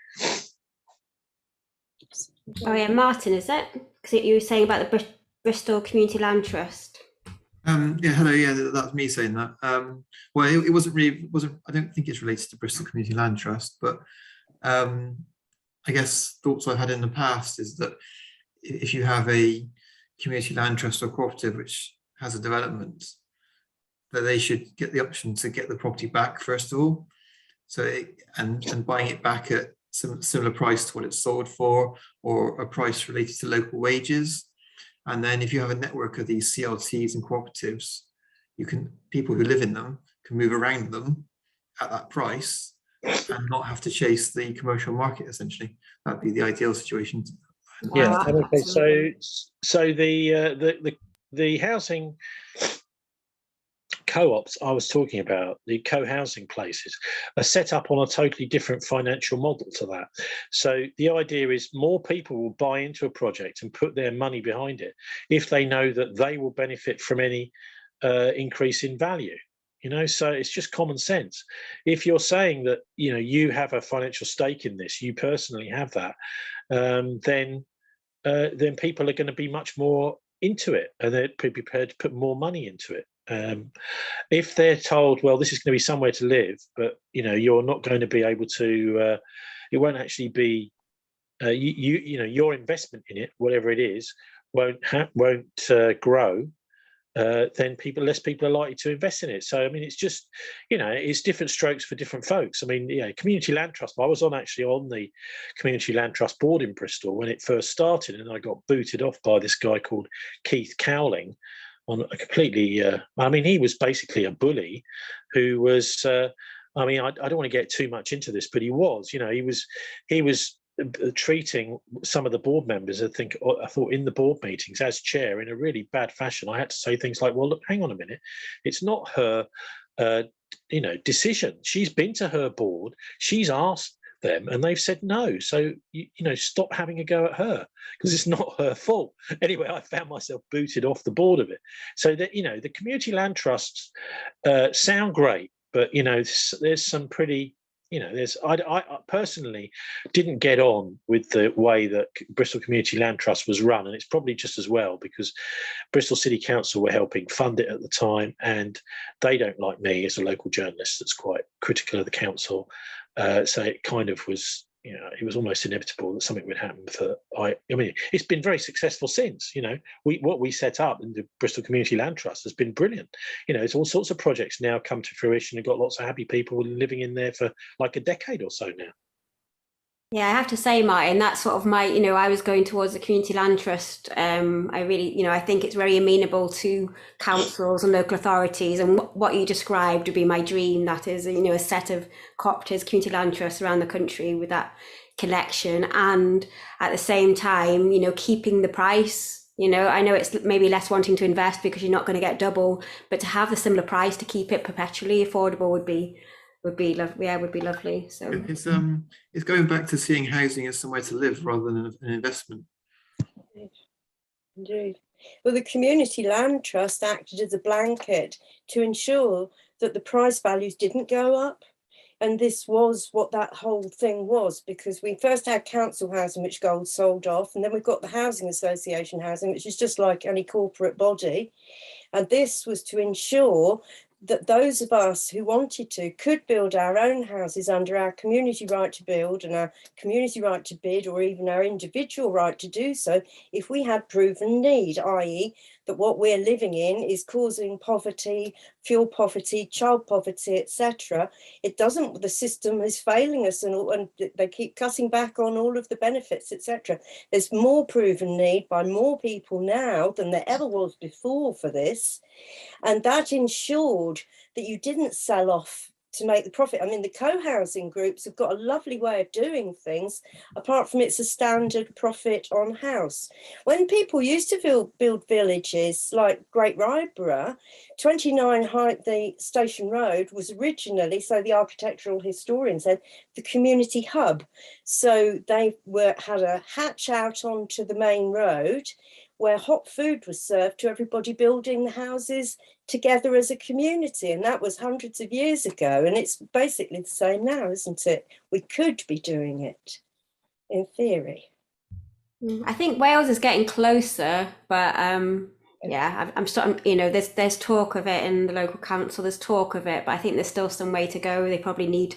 Oh yeah, Martin, is it? Because you were saying about the Bristol Community Land Trust. Hello. Yeah, that's me saying that. Well, it wasn't. I don't think it's related to Bristol Community Land Trust, but I guess thoughts I've had in the past is that if you have a community land trust or cooperative which has a development, that they should get the option to get the property back first of all. So and buying it back at some similar price to what it's sold for, or a price related to local wages. And then if you have a network of these CLTs and cooperatives, people who live in them can move around them at that price and not have to chase the commercial market. Essentially, that'd be the ideal situation. Yeah. Okay. So the housing co-ops I was talking about, the co-housing places, are set up on a totally different financial model to that. So the idea is more people will buy into a project and put their money behind it if they know that they will benefit from any increase in value. So it's just common sense. If you're saying that you have a financial stake in this, you personally have that, then people are going to be much more into it, and they're prepared to put more money into it. If they're told, well, this is going to be somewhere to live, but you're not going to be able to, it won't actually be, your investment in it, whatever it is, won't grow. Then less people are likely to invest in it. So I mean, it's just, it's different strokes for different folks. I mean, community land trust. I was actually on the community land trust board in Bristol when it first started, and I got booted off by this guy called Keith Cowling. On a completely, he was basically a bully who was, I don't want to get too much into this, but he was treating some of the board members, I thought in the board meetings as chair, in a really bad fashion. I had to say things like, well, look, hang on a minute. It's not her, decision. She's been to her board. She's asked them and they've said no, so stop having a go at her, because it's not her fault. Anyway, I found myself booted off the board of it. So that the community land trusts sound great, but there's some pretty I personally didn't get on with the way that Bristol Community Land Trust was run, and it's probably just as well because Bristol City Council were helping fund it at the time, and they don't like me as a local journalist that's quite critical of the council. So it kind of was, it was almost inevitable that something would happen. It's been very successful since. What we set up in the Bristol Community Land Trust has been brilliant. It's all sorts of projects now come to fruition and got lots of happy people living in there for like a decade or so now. Yeah, I have to say, Martin, that's sort of my, I was going towards the community land trust. I really, I think it's very amenable to councils and local authorities, and what you described would be my dream. That is, a set of cooperatives, community land trusts around the country with that collection, and at the same time, keeping the price. I know it's maybe less wanting to invest because you're not going to get double, but to have the similar price to keep it perpetually affordable would be lovely. So it's going back to seeing housing as somewhere to live rather than an investment. Indeed. Well, the community land trust acted as a blanket to ensure that the price values didn't go up. And this was what that whole thing was, because we first had council housing, which Gold sold off, and then we've got the housing association housing, which is just like any corporate body. And this was to ensure that those of us who wanted to could build our own houses under our community right to build and our community right to bid, or even our individual right to do so, if we had proven need, i.e. that what we're living in is causing poverty, fuel poverty, child poverty, etc. It doesn't, the system is failing us, and they keep cutting back on all of the benefits, etc. There's more proven need by more people now than there ever was before for this. And that ensured that you didn't sell off to make the profit. I mean, the co-housing groups have got a lovely way of doing things, apart from it's a standard profit on house. When people used to build villages like Great Ryborough, 29 the Station Road was originally, so the architectural historian said, the community hub. So they had a hatch out onto the main road where hot food was served to everybody building the houses together as a community. And that was hundreds of years ago. And it's basically the same now, isn't it? We could be doing it in theory. I think Wales is getting closer, but yeah, I'm starting, you know, there's talk of it in the local council, there's talk of it, but I think there's still some way to go. They probably need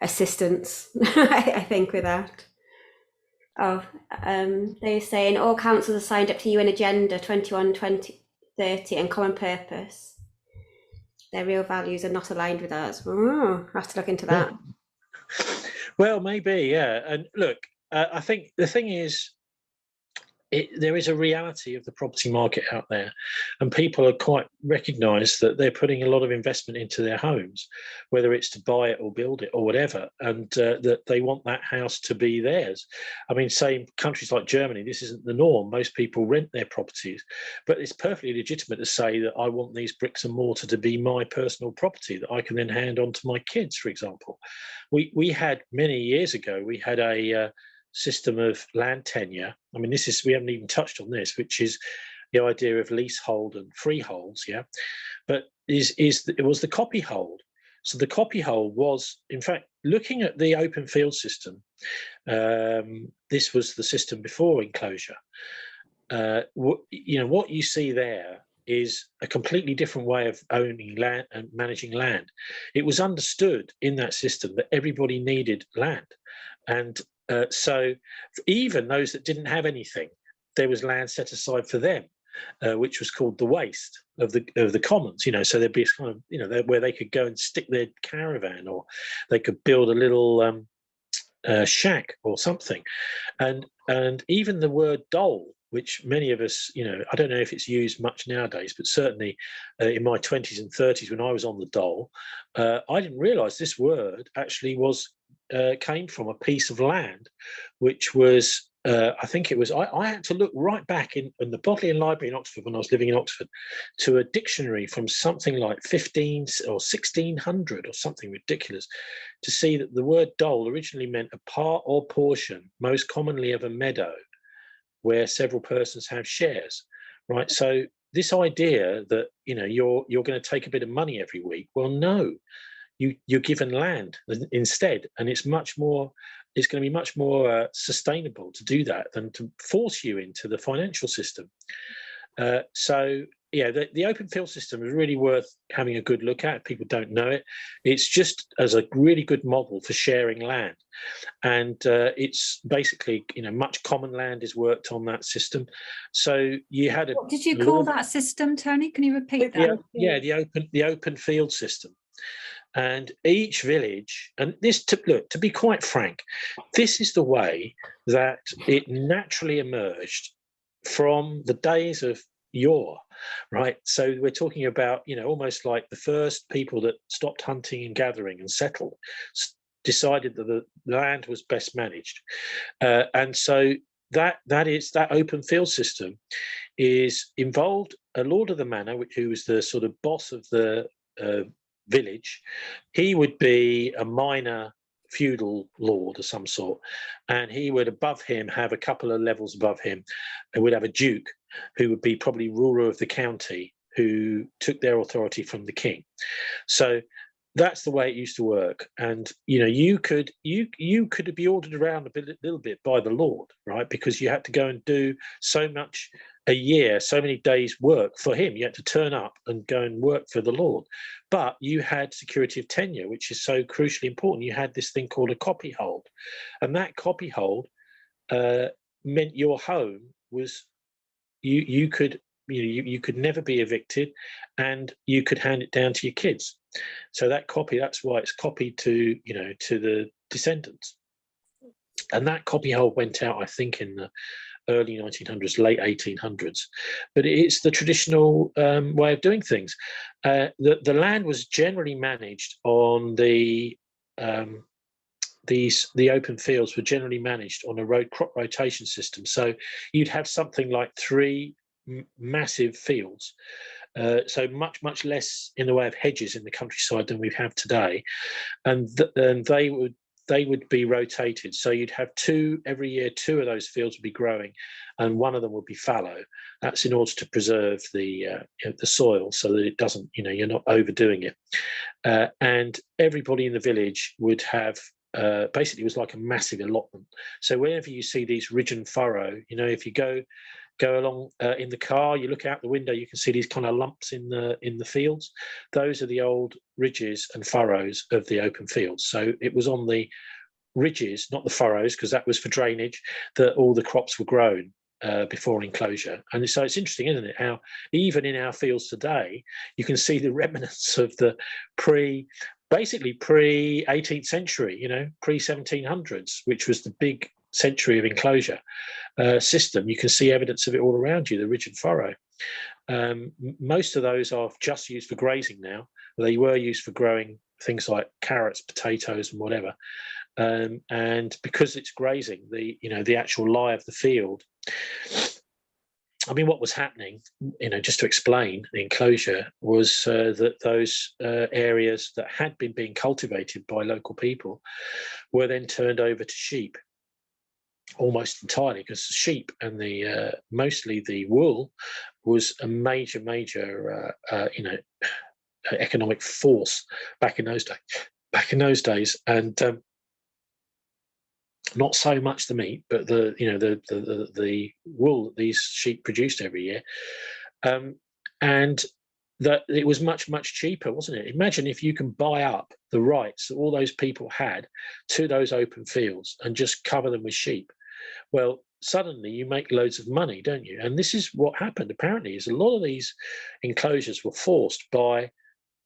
assistance, I think, with that. Oh, they're saying all councils are signed up to UN Agenda 21, 2030 and Common Purpose. Their real values are not aligned with ours. Oh, I have to look into that. Well, maybe, yeah. And look, I think the thing is, there is a reality of the property market out there, and people are quite recognise that they're putting a lot of investment into their homes, whether it's to buy it or build it or whatever, and that they want that house to be theirs. I mean, say in countries like Germany, this isn't the norm. Most people rent their properties, but it's perfectly legitimate to say that I want these bricks and mortar to be my personal property that I can then hand on to my kids, for example. We had many years ago, we had a system of land tenure. I mean, we haven't even touched on this, which is the idea of leasehold and freeholds, yeah. But it was the copyhold. So the copyhold was, in fact, looking at the open field system. This was the system before enclosure. What you see there is a completely different way of owning land and managing land. It was understood in that system that everybody needed land, and so even those that didn't have anything, there was land set aside for them, which was called the waste of the commons. You know, so there'd be kind of, you know, where they could go and stick their caravan, or they could build a little shack or something. And even the word dole, which many of us, you know, I don't know if it's used much nowadays, but certainly in my 20s and 30s when I was on the dole, I didn't realise this word actually came from a piece of land, which was, I think it was, I had to look right back in the Bodleian Library in Oxford when I was living in Oxford, to a dictionary from something like 15 or 1600 or something ridiculous, to see that the word dole originally meant a part or portion, most commonly of a meadow, where several persons have shares, right? So this idea that, you know, you're going to take a bit of money every week, well, no. You're given land instead, and it's going to be much more sustainable to do that than to force you into the financial system. So yeah, the open field system is really worth having a good look at. People don't know it. It's just as a really good model for sharing land, and it's basically, you know, much common land is worked on that system. So you had What did you call that system, Tony? Can you repeat that? Yeah, the open field system. And each village, and this, to be quite frank, this is the way that it naturally emerged from the days of yore, right? So we're talking about, you know, almost like the first people that stopped hunting and gathering and settled, decided that the land was best managed. And so that open field system is involved a lord of the manor, who was the sort of boss of the village. He would be a minor feudal lord of some sort, and he would above him have a couple of levels above him, and would have a duke who would be probably ruler of the county, who took their authority from the king. So that's the way it used to work. And you could be ordered around little bit by the Lord, right? Because you had to go and do so much a year, so many days work for him. You had to turn up and go and work for the Lord. But you had security of tenure, which is so crucially important. You had this thing called a copyhold, and that copyhold meant your home was you could never be evicted, and you could hand it down to your kids. So that's why it's copied to the descendants. And that copyhold went out, I think, in the early 1900s, late 1800s. But it's the traditional way of doing things. The land was generally managed on the open fields were generally managed on a crop rotation system. So you'd have something like 3 massive fields, so much less in the way of hedges in the countryside than we have today, and they would be rotated. So you'd have 2 every year. 2 of those fields would be growing, and one of them would be fallow. That's in order to preserve the soil so that it doesn't, you're not overdoing it. And everybody in the village would have. Basically, it was like a massive allotment. So whenever you see these ridge and furrow, if you go along in the car, you look out the window, you can see these kind of lumps in the fields. Those are the old ridges and furrows of the open fields. So it was on the ridges, not the furrows, because that was for drainage, that all the crops were grown before enclosure. And so it's interesting, isn't it, how even in our fields today, you can see the remnants of the pre-18th century, pre-1700s, which was the big century of enclosure system. You can see evidence of it all around you, the ridge and furrow. Most of those are just used for grazing now. They were used for growing things like carrots, potatoes, and whatever. And because it's grazing, the actual lie of the field. I mean, what was happening, just to explain the enclosure, was that those areas that had been being cultivated by local people were then turned over to sheep, almost entirely, because sheep and mostly the wool was a major economic force back in those days, and not so much the meat, but the wool that these sheep produced every year, and that it was much cheaper, wasn't it? Imagine if you can buy up the rights that all those people had to those open fields and just cover them with sheep. Well, suddenly you make loads of money, don't you? And this is what happened apparently, is a lot of these enclosures were forced by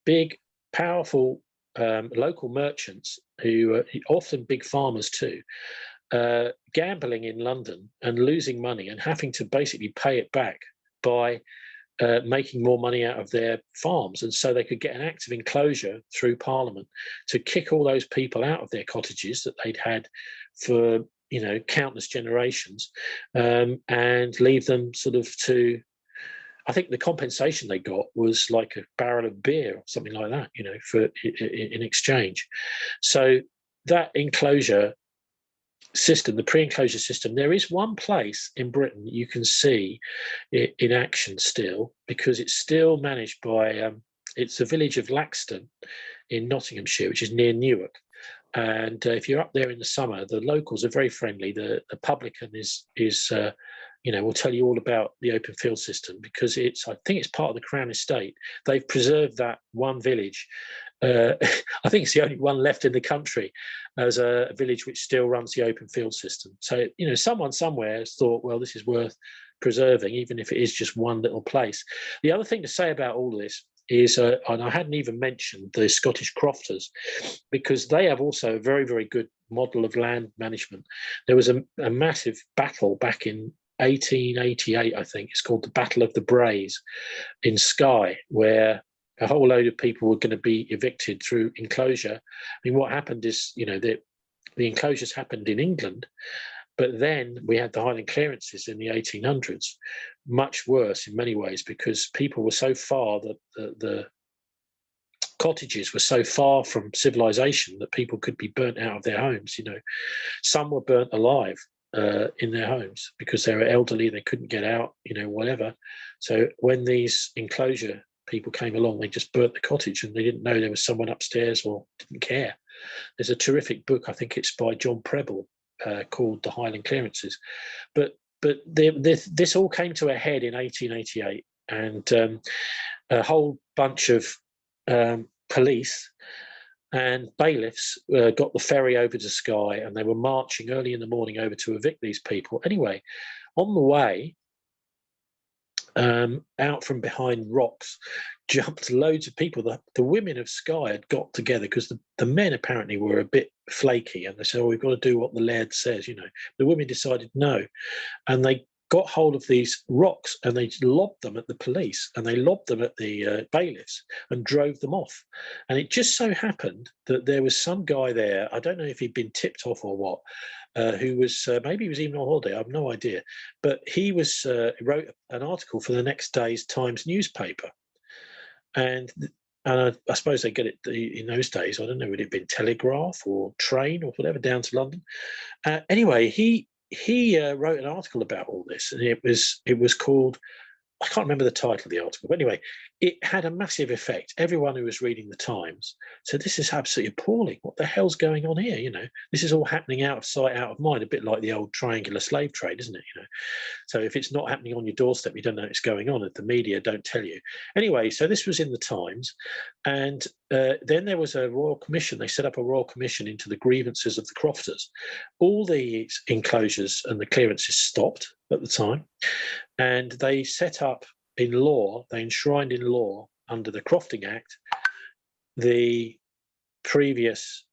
big, powerful local merchants who are often big farmers too, gambling in London and losing money and having to basically pay it back by making more money out of their farms. And so they could get an act of enclosure through Parliament to kick all those people out of their cottages that they'd had for countless generations, and leave them sort of to, I think the compensation they got was like a barrel of beer or something like that, in exchange. So that enclosure system, the pre-enclosure system, there is one place in Britain you can see it in action still, because it's still managed by, it's the village of Laxton in Nottinghamshire, which is near Newark. And if you're up there in the summer, the locals are very friendly. The publican is will tell you all about the open field system, because I think it's part of the Crown Estate. They've preserved that one village. I think it's the only one left in the country as a village which still runs the open field system. So, someone somewhere has thought, well, this is worth preserving, even if it is just one little place. The other thing to say about all this is, and I hadn't even mentioned the Scottish crofters, because they have also a very, very good model of land management. There was a massive battle back in 1888, I think. It's called the Battle of the Braes in Skye, where a whole load of people were going to be evicted through enclosure. I mean, what happened is, the enclosures happened in England, but then we had the Highland clearances in the 1800s, much worse in many ways, because people were so far, that the cottages were so far from civilization that people could be burnt out of their homes. Some were burnt alive in their homes because they were elderly, they couldn't get out, whatever. So when these enclosure people came along, they just burnt the cottage and they didn't know there was someone upstairs or didn't care. There's a terrific book, I think it's by John Preble, called The Highland Clearances. But this all came to a head in 1888, and a whole bunch of police and bailiffs got the ferry over to Skye, and they were marching early in the morning over to evict these people. Anyway, on the way, out from behind rocks jumped loads of people. The women of Skye had got together because the men apparently were a bit flaky, and they said, "Oh, we've got to do what the laird says." The women decided no, and they got hold of these rocks and they lobbed them at the police, and they lobbed them at the bailiffs and drove them off. And it just so happened that there was some guy there, I don't know if he'd been tipped off or what, who was maybe he was even on holiday, I have no idea, but he wrote an article for the next day's Times newspaper, and I suppose they get it in those days. I don't know, would it have been telegraph or train or whatever down to London? Anyway, he wrote an article about all this, and it was called, I can't remember the title of the article, but anyway, it had a massive effect. Everyone who was reading the Times said, "This is absolutely appalling. What the hell's going on here? This is all happening out of sight, out of mind, a bit like the old triangular slave trade, isn't it? So if it's not happening on your doorstep, you don't know it's going on, and the media don't tell you." Anyway, so this was in the Times, and then there was a royal commission. They set up a royal commission into the grievances of the crofters. All the enclosures and the clearances stopped at the time, and they set up in law, they enshrined in law under the Crofting Act the previous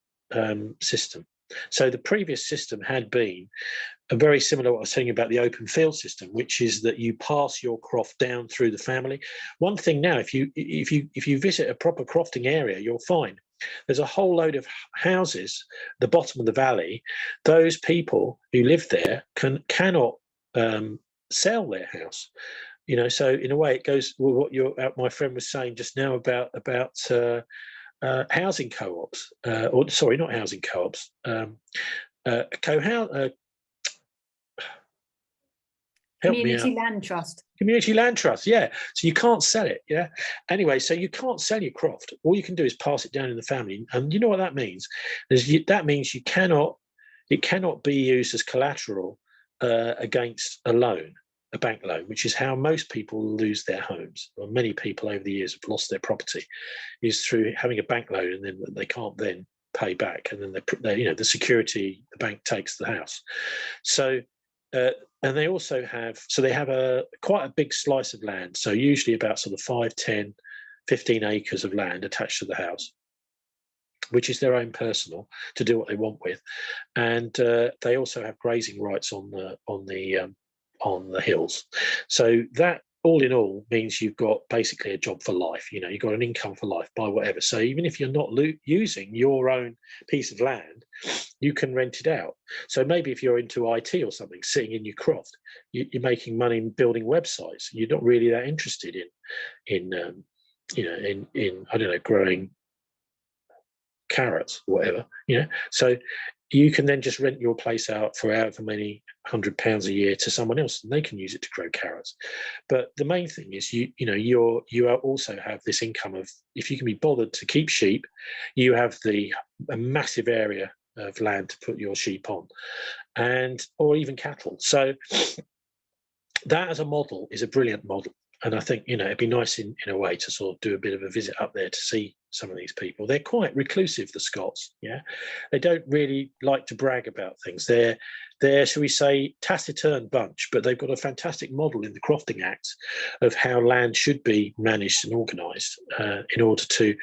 system. So the previous system had been a very similar to what I was saying about the open field system, which is that you pass your croft down through the family. One thing now, if you visit a proper crofting area, you'll find there's a whole load of houses at the bottom of the valley. Those people who live there cannot sell their house. So in a way it goes with what my friend was saying just now about housing co-ops, or sorry, not housing co-ops, Community land trust. Community land trust, yeah. So you can't sell it, yeah. Anyway, so you can't sell your croft. All you can do is pass it down in the family, and you know what that means? That means it cannot be used as collateral against a loan, a bank loan, which is how most people lose their homes, or many people over the years have lost their property, is through having a bank loan, and then they can't then pay back, and then the security, the bank takes the house. So and they also have quite a big slice of land, so usually about sort of 5, 10, 15 acres of land attached to the house, which is their own personal, to do what they want with. And they also have grazing rights on the hills. So that, all in all, means you've got basically a job for life. You've got an income for life by whatever. So even if you're not using your own piece of land, you can rent it out. So maybe if you're into IT or something, sitting in your croft, you're making money building websites. You're not really that interested in I don't know, growing carrots or whatever. So you can then just rent your place out for however many £100 a year to someone else, and they can use it to grow carrots. But the main thing is you also have this income of, if you can be bothered to keep sheep, you have a massive area of land to put your sheep on, or even cattle. So that as a model is a brilliant model. And I think, it'd be nice in a way to sort of do a bit of a visit up there to see some of these people. They're quite reclusive, the Scots, yeah? They don't really like to brag about things. They're, shall we say, taciturn bunch, but they've got a fantastic model in the Crofting Act of how land should be managed and organised in order to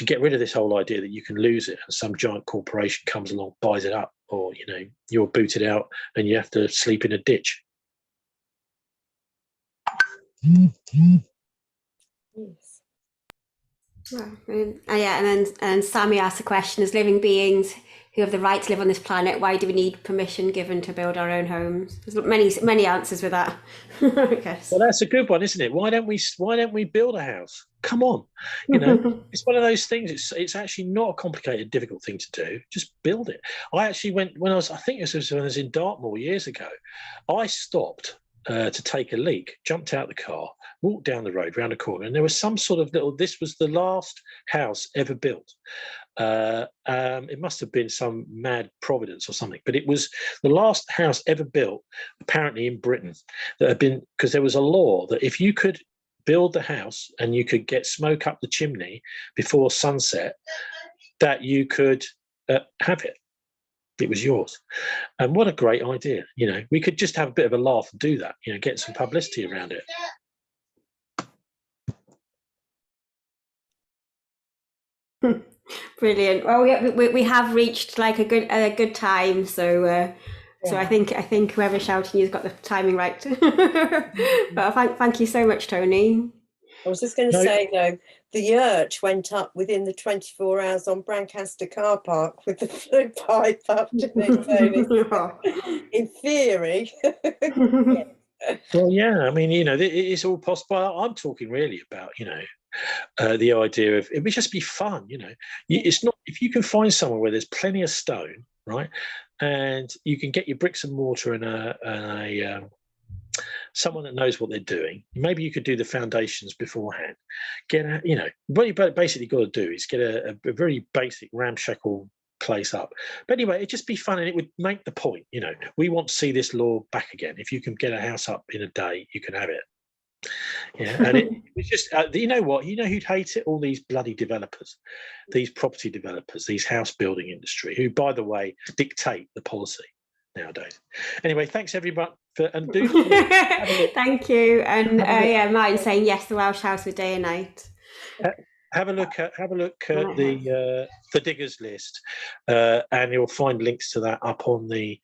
get rid of this whole idea that you can lose it and some giant corporation comes along, buys it up, or, you're booted out and you have to sleep in a ditch. Yes. Well, and then Sammy asked a question: as living beings who have the right to live on this planet, why do we need permission given to build our own homes? There's many answers with that. I guess. Well, that's a good one, isn't it? Why don't we build a house? Come on, it's one of those things. It's actually not a complicated, difficult thing to do. Just build it. I actually went when I think this was when I was in Dartmoor years ago. I stopped to take a leak, jumped out the car, walked down the road, round a corner, and there was some sort of little, this was the last house ever built. It must have been some mad providence or something, but it was the last house ever built, apparently in Britain, that had been, because there was a law that if you could build the house and you could get smoke up the chimney before sunset, that you could have it. It was yours. And what a great idea. You know, we could just have a bit of a laugh and do that, you know, get some publicity around it. Brilliant. Well, we have reached like a good time, so so I think whoever's shouting you's got the timing right. But thank you so much, Tony. I was just going to say though, the yurt went up within the 24 hours on Brancaster car park with the flue pipe up to it. In theory. Well, yeah, I mean, you know, it's all possible. I'm talking really about, you know, the idea of it would just be fun, you know. It's not, if you can find somewhere where there's plenty of stone, right, and you can get your bricks and mortar and someone that knows what they're doing. Maybe you could do the foundations beforehand. Get, you know, what you basically got to do is get a very basic ramshackle place up. But anyway, it'd just be fun, and it would make the point, you know, we want to see this law back again. If you can get a house up in a day, you can have it. Yeah, and it's just, you know what, you know who'd hate it? All these bloody developers, these property developers, these house building industry, who, by the way, dictate the policy nowadays. Anyway, thanks everybody and do thank you. And yeah, Martin saying yes, the Welsh House with day and night. Have a look at the diggers list, and you'll find links to that up on the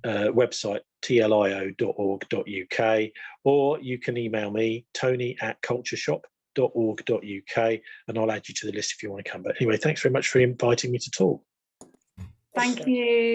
website tlio.org.uk, or you can email me tony@cultureshop.org.uk, and I'll add you to the list if you want to come. But anyway, thanks very much for inviting me to talk. Thank you.